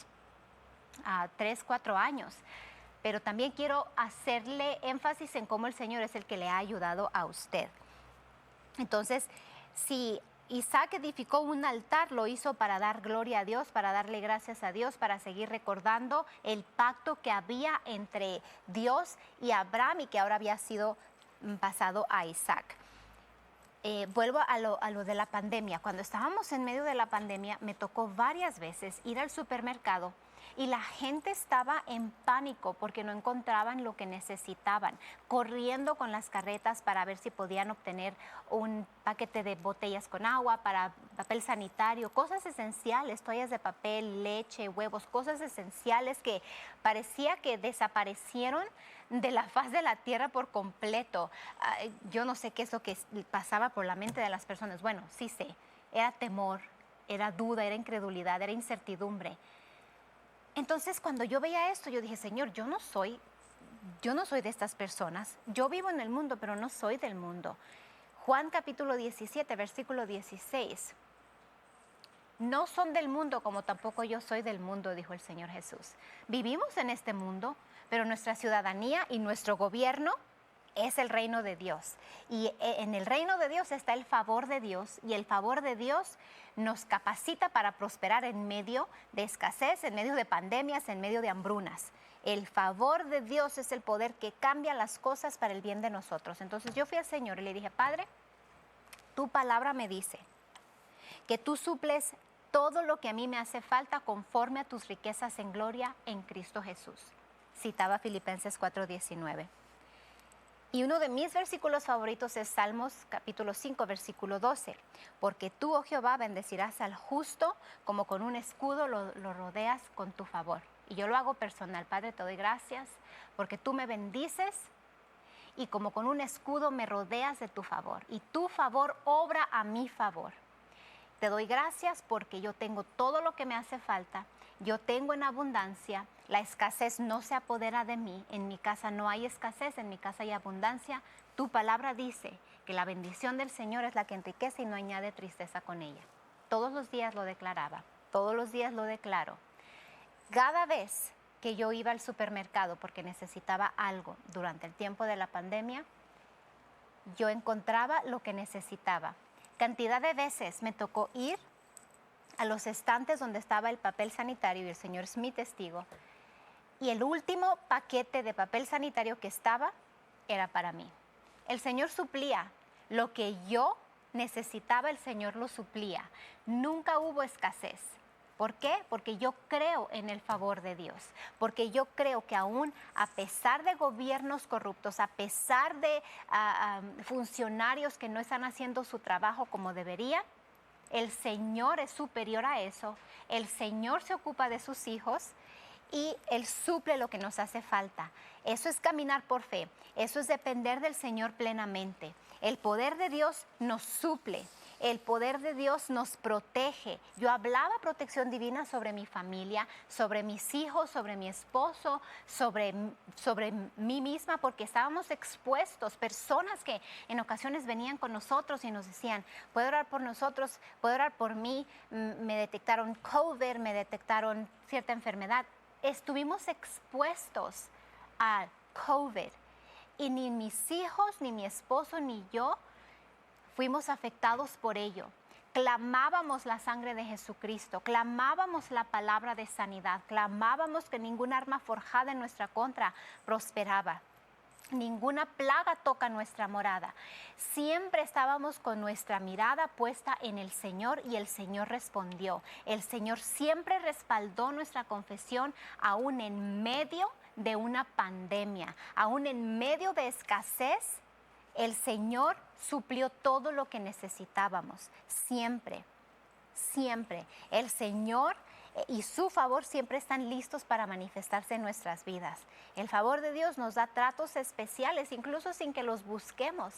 Speaker 2: 3, 4 años. Pero también quiero hacerle énfasis en cómo el Señor es el que le ha ayudado a usted. Entonces, si Isaac edificó un altar, lo hizo para dar gloria a Dios, para darle gracias a Dios, para seguir recordando el pacto que había entre Dios y Abraham y que ahora había sido pasado a Isaac. Vuelvo a lo de la pandemia. Cuando estábamos en medio de la pandemia, me tocó varias veces ir al supermercado y la gente estaba en pánico porque no encontraban lo que necesitaban, corriendo con las carretas para ver si podían obtener un paquete de botellas con agua, para papel sanitario, cosas esenciales, toallas de papel, leche, huevos, cosas esenciales que parecía que desaparecieron de la faz de la tierra por completo. Yo no sé qué es lo que pasaba por la mente de las personas. Bueno, sí sé, era temor, era duda, era incredulidad, era incertidumbre. Entonces, cuando yo veía esto, yo dije, Señor, yo no soy de estas personas. Yo vivo en el mundo, pero no soy del mundo. Juan capítulo 17, versículo 16. No son del mundo como tampoco yo soy del mundo, dijo el Señor Jesús. Vivimos en este mundo, pero nuestra ciudadanía y nuestro gobierno es el reino de Dios. Y en el reino de Dios está el favor de Dios, y el favor de Dios nos capacita para prosperar en medio de escasez, en medio de pandemias, en medio de hambrunas. El favor de Dios es el poder que cambia las cosas para el bien de nosotros. Entonces yo fui al Señor y le dije, Padre, tu palabra me dice que tú suples todo lo que a mí me hace falta conforme a tus riquezas en gloria en Cristo Jesús. citaba Filipenses 4:19. Y uno de mis versículos favoritos es Salmos capítulo 5, versículo 12. Porque tú, oh Jehová, bendecirás al justo, como con un escudo lo rodeas con tu favor. Y yo lo hago personal. Padre, te doy gracias porque tú me bendices y como con un escudo me rodeas de tu favor. Y tu favor obra a mi favor. Te doy gracias porque yo tengo todo lo que me hace falta. Yo tengo en abundancia, la escasez no se apodera de mí, en mi casa no hay escasez, en mi casa hay abundancia. Tu palabra dice que la bendición del Señor es la que enriquece y no añade tristeza con ella. Todos los días lo declaraba, todos los días lo declaro. Cada vez que yo iba al supermercado porque necesitaba algo durante el tiempo de la pandemia, yo encontraba lo que necesitaba. Cantidad de veces me tocó ir a los estantes donde estaba el papel sanitario, y el Señor es mi testigo, y el último paquete de papel sanitario que estaba era para mí. El Señor suplía lo que yo necesitaba, el Señor lo suplía. Nunca hubo escasez. ¿Por qué? Porque yo creo en el favor de Dios, porque yo creo que aún a pesar de gobiernos corruptos, a pesar de funcionarios que no están haciendo su trabajo como debería, el Señor es superior a eso, el Señor se ocupa de sus hijos y Él suple lo que nos hace falta. Eso es caminar por fe, eso es depender del Señor plenamente. El poder de Dios nos suple, el poder de Dios nos protege. Yo hablaba protección divina sobre mi familia, sobre mis hijos, sobre mi esposo, sobre mí misma, porque estábamos expuestos. Personas que en ocasiones venían con nosotros y nos decían, ¿puedo orar por nosotros? ¿Puedo orar por mí? Me detectaron COVID, me detectaron cierta enfermedad. Estuvimos expuestos al COVID y ni mis hijos, ni mi esposo, ni yo fuimos afectados por ello. Clamábamos la sangre de Jesucristo, clamábamos la palabra de sanidad, clamábamos que ningún arma forjada en nuestra contra prosperaba. Ninguna plaga toca nuestra morada. Siempre estábamos con nuestra mirada puesta en el Señor y el Señor respondió. El Señor siempre respaldó nuestra confesión aún en medio de una pandemia, aún en medio de escasez. El Señor suplió todo lo que necesitábamos, siempre, siempre. El Señor y su favor siempre están listos para manifestarse en nuestras vidas. El favor de Dios nos da tratos especiales, incluso sin que los busquemos.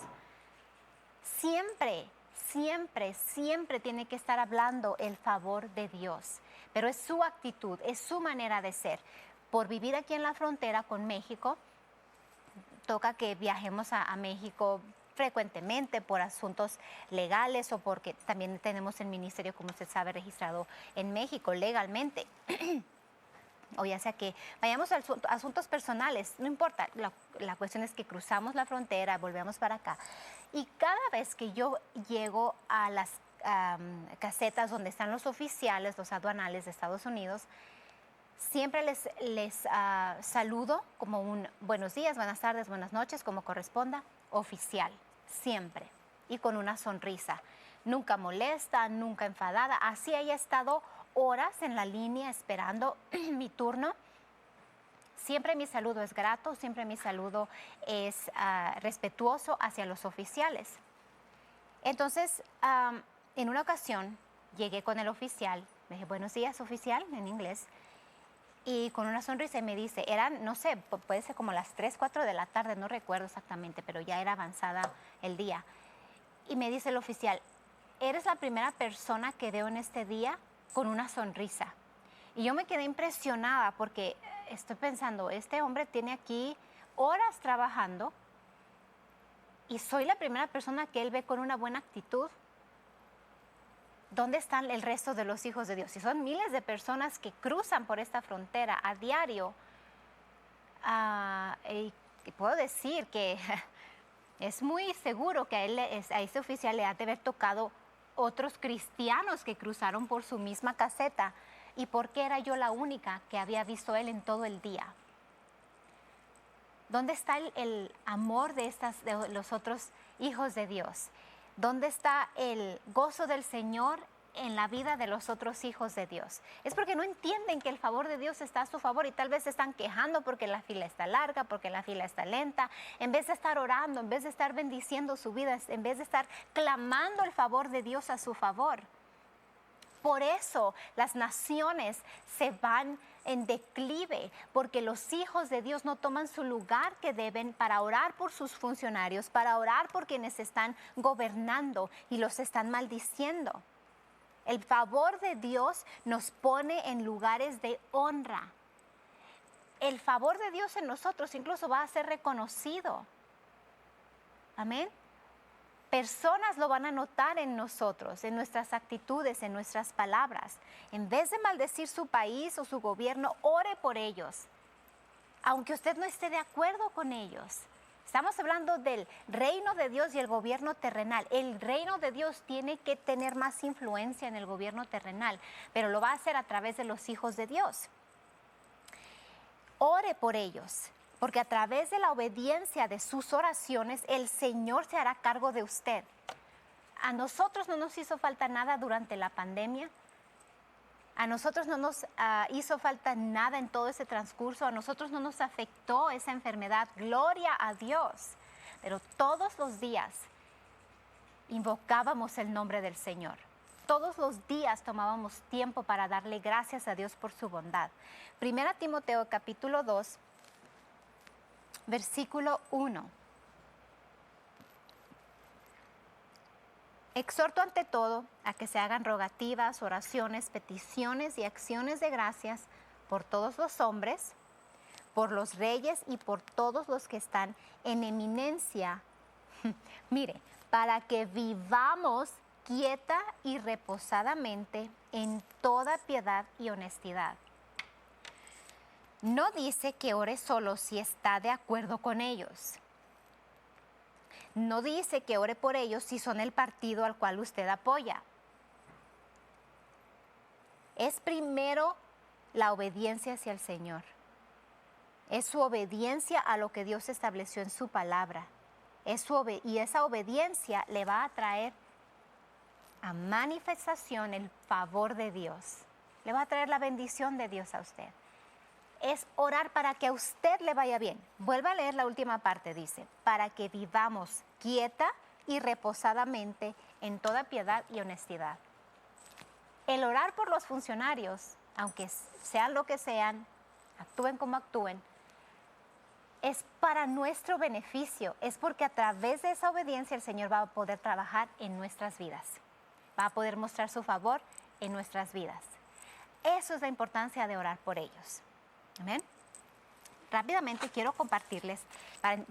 Speaker 2: Siempre, siempre, siempre tiene que estar hablando el favor de Dios. Pero es su actitud, es su manera de ser. Por vivir aquí en la frontera con México, toca que viajemos a México frecuentemente por asuntos legales o porque también tenemos el ministerio, como usted sabe, registrado en México legalmente. O ya sea que vayamos a asuntos personales, no importa, la cuestión es que cruzamos la frontera, volvemos para acá. Y cada vez que yo llego a las casetas donde están los oficiales, los aduanales de Estados Unidos, siempre les saludo como un buenos días, buenas tardes, buenas noches, como corresponda, oficial, siempre, y con una sonrisa. Nunca molesta, nunca enfadada, así haya estado horas en la línea esperando mi turno. Siempre mi saludo es grato, siempre mi saludo es respetuoso hacia los oficiales. Entonces, en una ocasión llegué con el oficial, me dije, buenos días, oficial, en inglés, y con una sonrisa me dice, eran, no sé, puede ser como las 3, 4 de la tarde, no recuerdo exactamente, pero ya era avanzada el día. Y me dice el oficial, eres la primera persona que veo en este día con una sonrisa. Y yo me quedé impresionada porque estoy pensando, este hombre tiene aquí horas trabajando y soy la primera persona que él ve con una buena actitud. ¿Dónde están el resto de los hijos de Dios? Si son miles de personas que cruzan por esta frontera a diario, y puedo decir que es muy seguro que a ese oficial le ha de haber tocado otros cristianos que cruzaron por su misma caseta. ¿Y por qué era yo la única que había visto él en todo el día? ¿Dónde está el amor de los otros hijos de Dios? ¿Dónde está el gozo del Señor en la vida de los otros hijos de Dios. Es porque no entienden que el favor de Dios está a su favor y tal vez se están quejando porque la fila está larga, porque la fila está lenta. En vez de estar orando, en vez de estar bendiciendo su vida, en vez de estar clamando el favor de Dios a su favor. Por eso las naciones se van en declive, porque los hijos de Dios no toman su lugar que deben para orar por sus funcionarios, para orar por quienes están gobernando y los están maldiciendo. El favor de Dios nos pone en lugares de honra. El favor de Dios en nosotros incluso va a ser reconocido. Amén. Personas lo van a notar en nosotros, en nuestras actitudes, en nuestras palabras. En vez de maldecir su país o su gobierno, ore por ellos, aunque usted no esté de acuerdo con ellos. Estamos hablando del reino de Dios y el gobierno terrenal. El reino de Dios tiene que tener más influencia en el gobierno terrenal, pero lo va a hacer a través de los hijos de Dios. Ore por ellos. Porque a través de la obediencia de sus oraciones, el Señor se hará cargo de usted. A nosotros no nos hizo falta nada durante la pandemia. A nosotros no nos hizo falta nada en todo ese transcurso. A nosotros no nos afectó esa enfermedad. Gloria a Dios. Pero todos los días invocábamos el nombre del Señor. Todos los días tomábamos tiempo para darle gracias a Dios por su bondad. 1 Timoteo capítulo 2. Versículo 1. Exhorto ante todo a que se hagan rogativas, oraciones, peticiones y acciones de gracias por todos los hombres, por los reyes y por todos los que están en eminencia. Mire, para que vivamos quieta y reposadamente en toda piedad y honestidad. No dice que ore solo si está de acuerdo con ellos. No dice que ore por ellos si son el partido al cual usted apoya. Es primero la obediencia hacia el Señor. Es su obediencia a lo que Dios estableció en su palabra. Y esa obediencia le va a traer a manifestación el favor de Dios. Le va a traer la bendición de Dios a usted. Es orar para que a usted le vaya bien. Vuelva a leer la última parte, dice, para que vivamos quieta y reposadamente en toda piedad y honestidad. El orar por los funcionarios, aunque sean lo que sean, actúen como actúen, es para nuestro beneficio. Es porque a través de esa obediencia el Señor va a poder trabajar en nuestras vidas. Va a poder mostrar su favor en nuestras vidas. Eso es la importancia de orar por ellos. Amén. Rápidamente quiero compartirles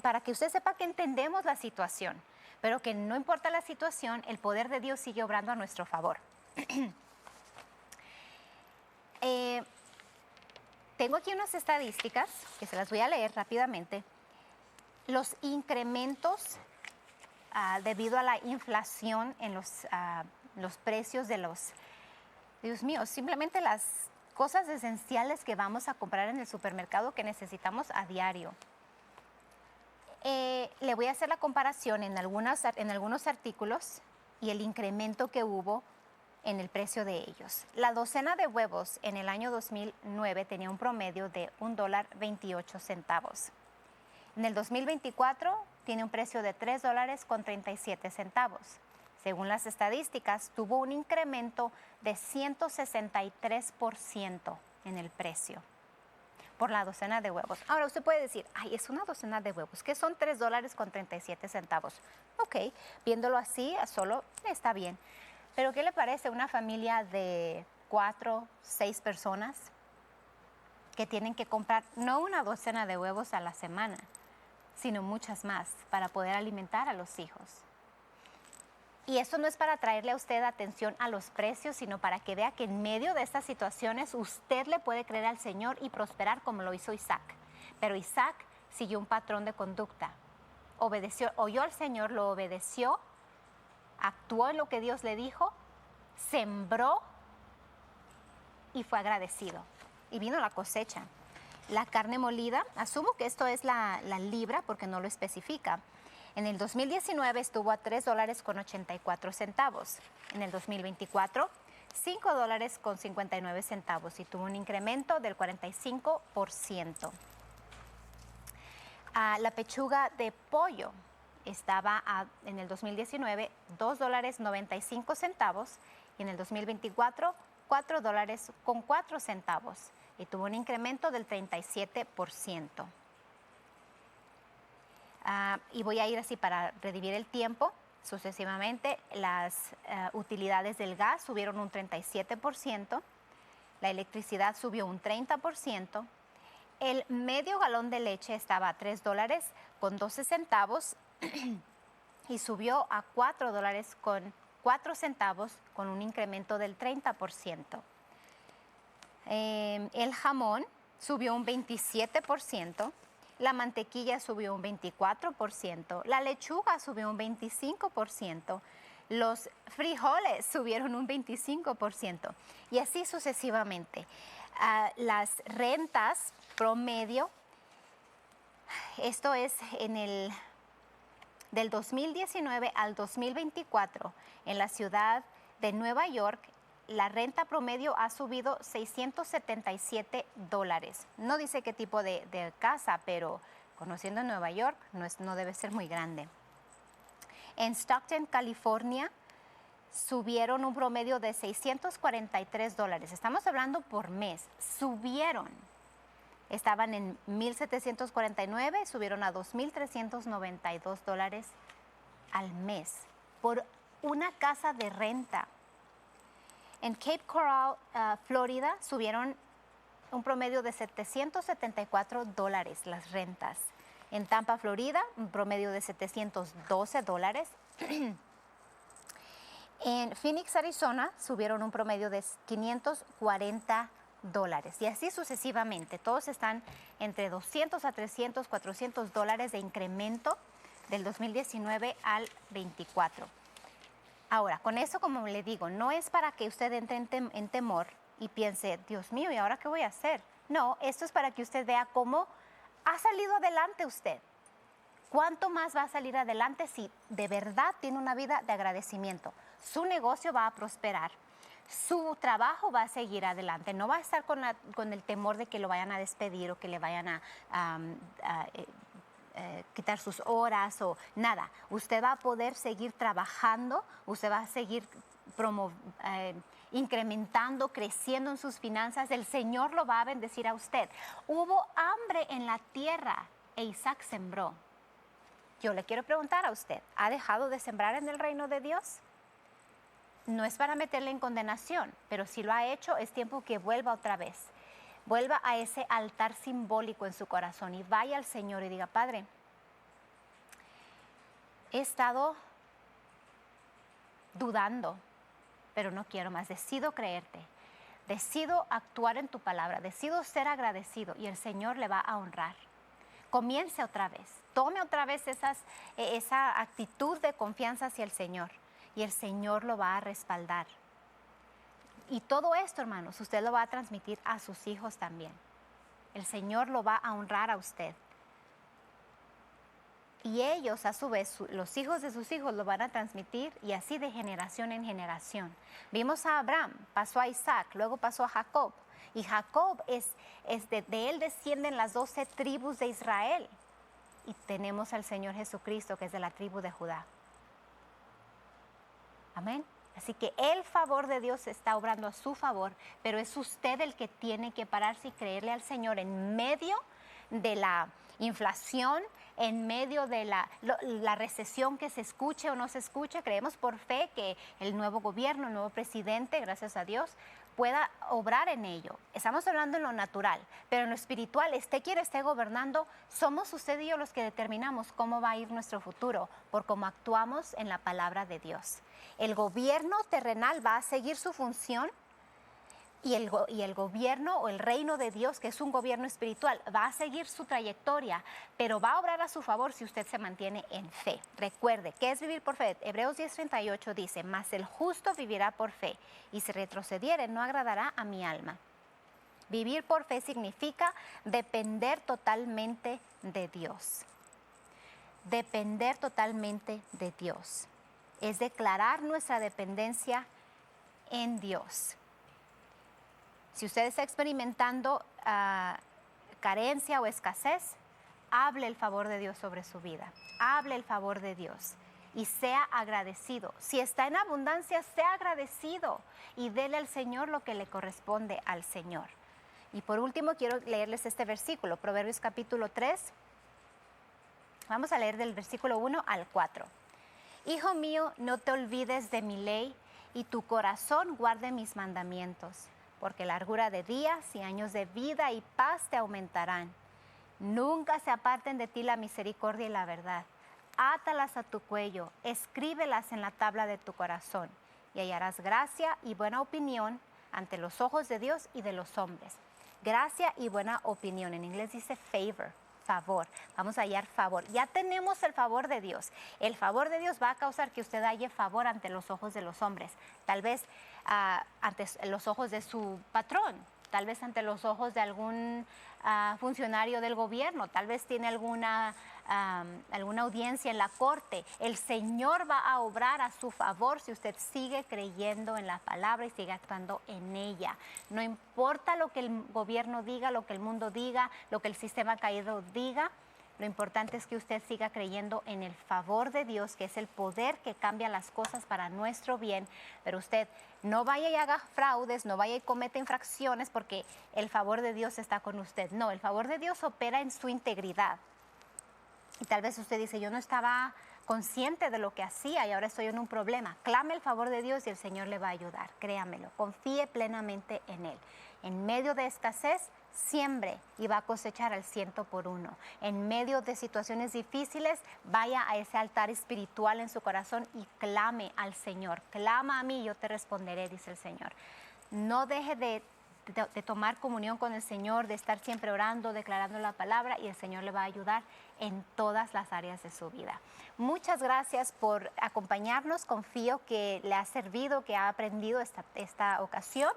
Speaker 2: para que usted sepa que entendemos la situación, pero que no importa la situación, el poder de Dios sigue obrando a nuestro favor. Tengo aquí unas estadísticas que se las voy a leer rápidamente. Los incrementos debido a la inflación en los precios de los, Dios mío, simplemente las cosas esenciales que vamos a comprar en el supermercado que necesitamos a diario. Le voy a hacer la comparación en algunos artículos y el incremento que hubo en el precio de ellos. La docena de huevos en el año 2009 tenía un promedio de $1.28. En el 2024 tiene un precio de $3.37. Según las estadísticas, tuvo un incremento de 163% en el precio por la docena de huevos. Ahora usted puede decir, ay, es una docena de huevos, que son $3.37. Ok, viéndolo así, solo está bien. Pero ¿qué le parece una familia de 4, 6 personas que tienen que comprar no una docena de huevos a la semana, sino muchas más para poder alimentar a los hijos? Y eso no es para traerle a usted atención a los precios, sino para que vea que en medio de estas situaciones usted le puede creer al Señor y prosperar como lo hizo Isaac. Pero Isaac siguió un patrón de conducta. Obedeció, oyó al Señor, lo obedeció, actuó en lo que Dios le dijo, sembró y fue agradecido. Y vino la cosecha. La carne molida, asumo que esto es la libra porque no lo especifica. En el 2019 estuvo a $3.84. En el 2024 $5.59 y tuvo un incremento del 45%. La pechuga de pollo estaba en el 2019 $2.95 y en el 2024 $4.04 y tuvo un incremento del 37%. Y voy a ir así para redividir el tiempo. Sucesivamente, las utilidades del gas subieron un 37%, la electricidad subió un 30%, el medio galón de leche estaba a $3.12 y subió a $4.04 con un incremento del 30%. El jamón subió un 27%. La mantequilla subió un 24%, la lechuga subió un 25%, los frijoles subieron un 25% y así sucesivamente. Las rentas promedio, esto es del 2019 al 2024, en la ciudad de Nueva York, la renta promedio ha subido $677. No dice qué tipo de casa, pero conociendo Nueva York no debe ser muy grande. En Stockton, California, subieron un promedio de $643. Estamos hablando por mes. Subieron. Estaban en $1,749, subieron a $2,392 al mes por una casa de renta. En Cape Coral, Florida, subieron un promedio de $774 las rentas. En Tampa, Florida, un promedio de $712. En Phoenix, Arizona, subieron un promedio de $540. Y así sucesivamente. Todos están entre $200 a $300, $400 de incremento del 2019 al 24. Ahora, con eso, como le digo, no es para que usted entre en temor y piense, Dios mío, ¿y ahora qué voy a hacer? No, esto es para que usted vea cómo ha salido adelante usted. ¿Cuánto más va a salir adelante si de verdad tiene una vida de agradecimiento? Su negocio va a prosperar, su trabajo va a seguir adelante, no va a estar con el temor de que lo vayan a despedir o que le vayan a quitar sus horas o nada. Usted va a poder seguir trabajando, usted va a seguir incrementando, creciendo en sus finanzas. El Señor lo va a bendecir a usted. Hubo hambre en la tierra e Isaac sembró. Yo le quiero preguntar a usted, ¿ha dejado de sembrar en el reino de Dios? No es para meterle en condenación, pero si lo ha hecho, es tiempo que vuelva otra vez. Vuelva a ese altar simbólico en su corazón y vaya al Señor y diga, Padre, he estado dudando, pero no quiero más. Decido creerte, decido actuar en tu palabra, decido ser agradecido y el Señor le va a honrar. Comience otra vez, tome otra vez esa actitud de confianza hacia el Señor y el Señor lo va a respaldar. Y todo esto, hermanos, usted lo va a transmitir a sus hijos también. El Señor lo va a honrar a usted. Y ellos, a su vez, los hijos de sus hijos lo van a transmitir y así de generación en generación. Vimos a Abraham, pasó a Isaac, luego pasó a Jacob. Y Jacob de él descienden las 12 tribus de Israel. Y tenemos al Señor Jesucristo, que es de la tribu de Judá. Amén. Así que el favor de Dios está obrando a su favor, pero es usted el que tiene que pararse y creerle al Señor en medio de la inflación, en medio de la recesión, que se escuche o no se escuche. Creemos por fe que el nuevo gobierno, el nuevo presidente, gracias a Dios, pueda obrar en ello. Estamos hablando en lo natural, pero en lo espiritual, esté quien esté gobernando, somos usted y yo los que determinamos cómo va a ir nuestro futuro, por cómo actuamos en la palabra de Dios. El gobierno terrenal va a seguir su función y el gobierno o el reino de Dios, que es un gobierno espiritual, va a seguir su trayectoria, pero va a obrar a su favor si usted se mantiene en fe. Recuerde, ¿qué es vivir por fe? Hebreos 10:38 dice, mas el justo vivirá por fe, y si retrocediere no agradará a mi alma. Vivir por fe significa depender totalmente de Dios. Depender totalmente de Dios. Es declarar nuestra dependencia en Dios. Si usted está experimentando carencia o escasez, hable el favor de Dios sobre su vida. Hable el favor de Dios y sea agradecido. Si está en abundancia, sea agradecido y dele al Señor lo que le corresponde al Señor. Y por último, quiero leerles este versículo, Proverbios capítulo 3. Vamos a leer del versículo 1 al 4. Hijo mío, no te olvides de mi ley y tu corazón guarde mis mandamientos, porque largura de días y años de vida y paz te aumentarán. Nunca se aparten de ti la misericordia y la verdad. Átalas a tu cuello, escríbelas en la tabla de tu corazón, y hallarás gracia y buena opinión ante los ojos de Dios y de los hombres. Gracia y buena opinión, en inglés dice favor, favor. Vamos a hallar favor. Ya tenemos el favor de Dios. El favor de Dios va a causar que usted halle favor ante los ojos de los hombres. Tal vez ante los ojos de su patrón, tal vez ante los ojos de algún funcionario del gobierno, tal vez tiene alguna audiencia en la corte. El Señor va a obrar a su favor si usted sigue creyendo en la palabra y sigue actuando en ella. No importa lo que el gobierno diga, lo que el mundo diga, lo que el sistema caído diga. Lo importante es que usted siga creyendo en el favor de Dios, que es el poder que cambia las cosas para nuestro bien. Pero usted no vaya y haga fraudes, no vaya y cometa infracciones porque el favor de Dios está con usted. No, el favor de Dios opera en su integridad. Y tal vez usted dice, yo no estaba consciente de lo que hacía y ahora estoy en un problema. Clame el favor de Dios y el Señor le va a ayudar. Créamelo, confíe plenamente en Él. En medio de escasez, siembre y va a cosechar al 100%. En medio de situaciones difíciles, vaya a ese altar espiritual en su corazón y clame al Señor. Clama a mí y yo te responderé, dice el Señor. No deje de tomar comunión con el Señor, de estar siempre orando, declarando la palabra, y el Señor le va a ayudar en todas las áreas de su vida. Muchas gracias por acompañarnos. Confío que le ha servido, que ha aprendido esta ocasión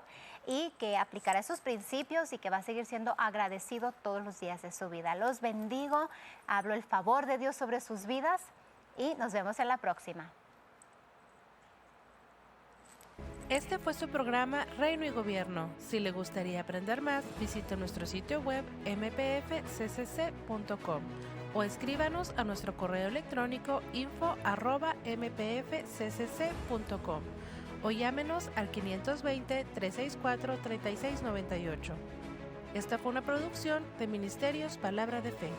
Speaker 2: y que aplicará esos principios y que va a seguir siendo agradecido todos los días de su vida. Los bendigo, hablo el favor de Dios sobre sus vidas y nos vemos en la próxima.
Speaker 1: Este fue su programa Reino y Gobierno. Si le gustaría aprender más, visite nuestro sitio web mpfccc.com o escríbanos a nuestro correo electrónico info@mpfccc.com o llámenos al 520-364-3698. Esta fue una producción de Ministerios Palabra de Fe.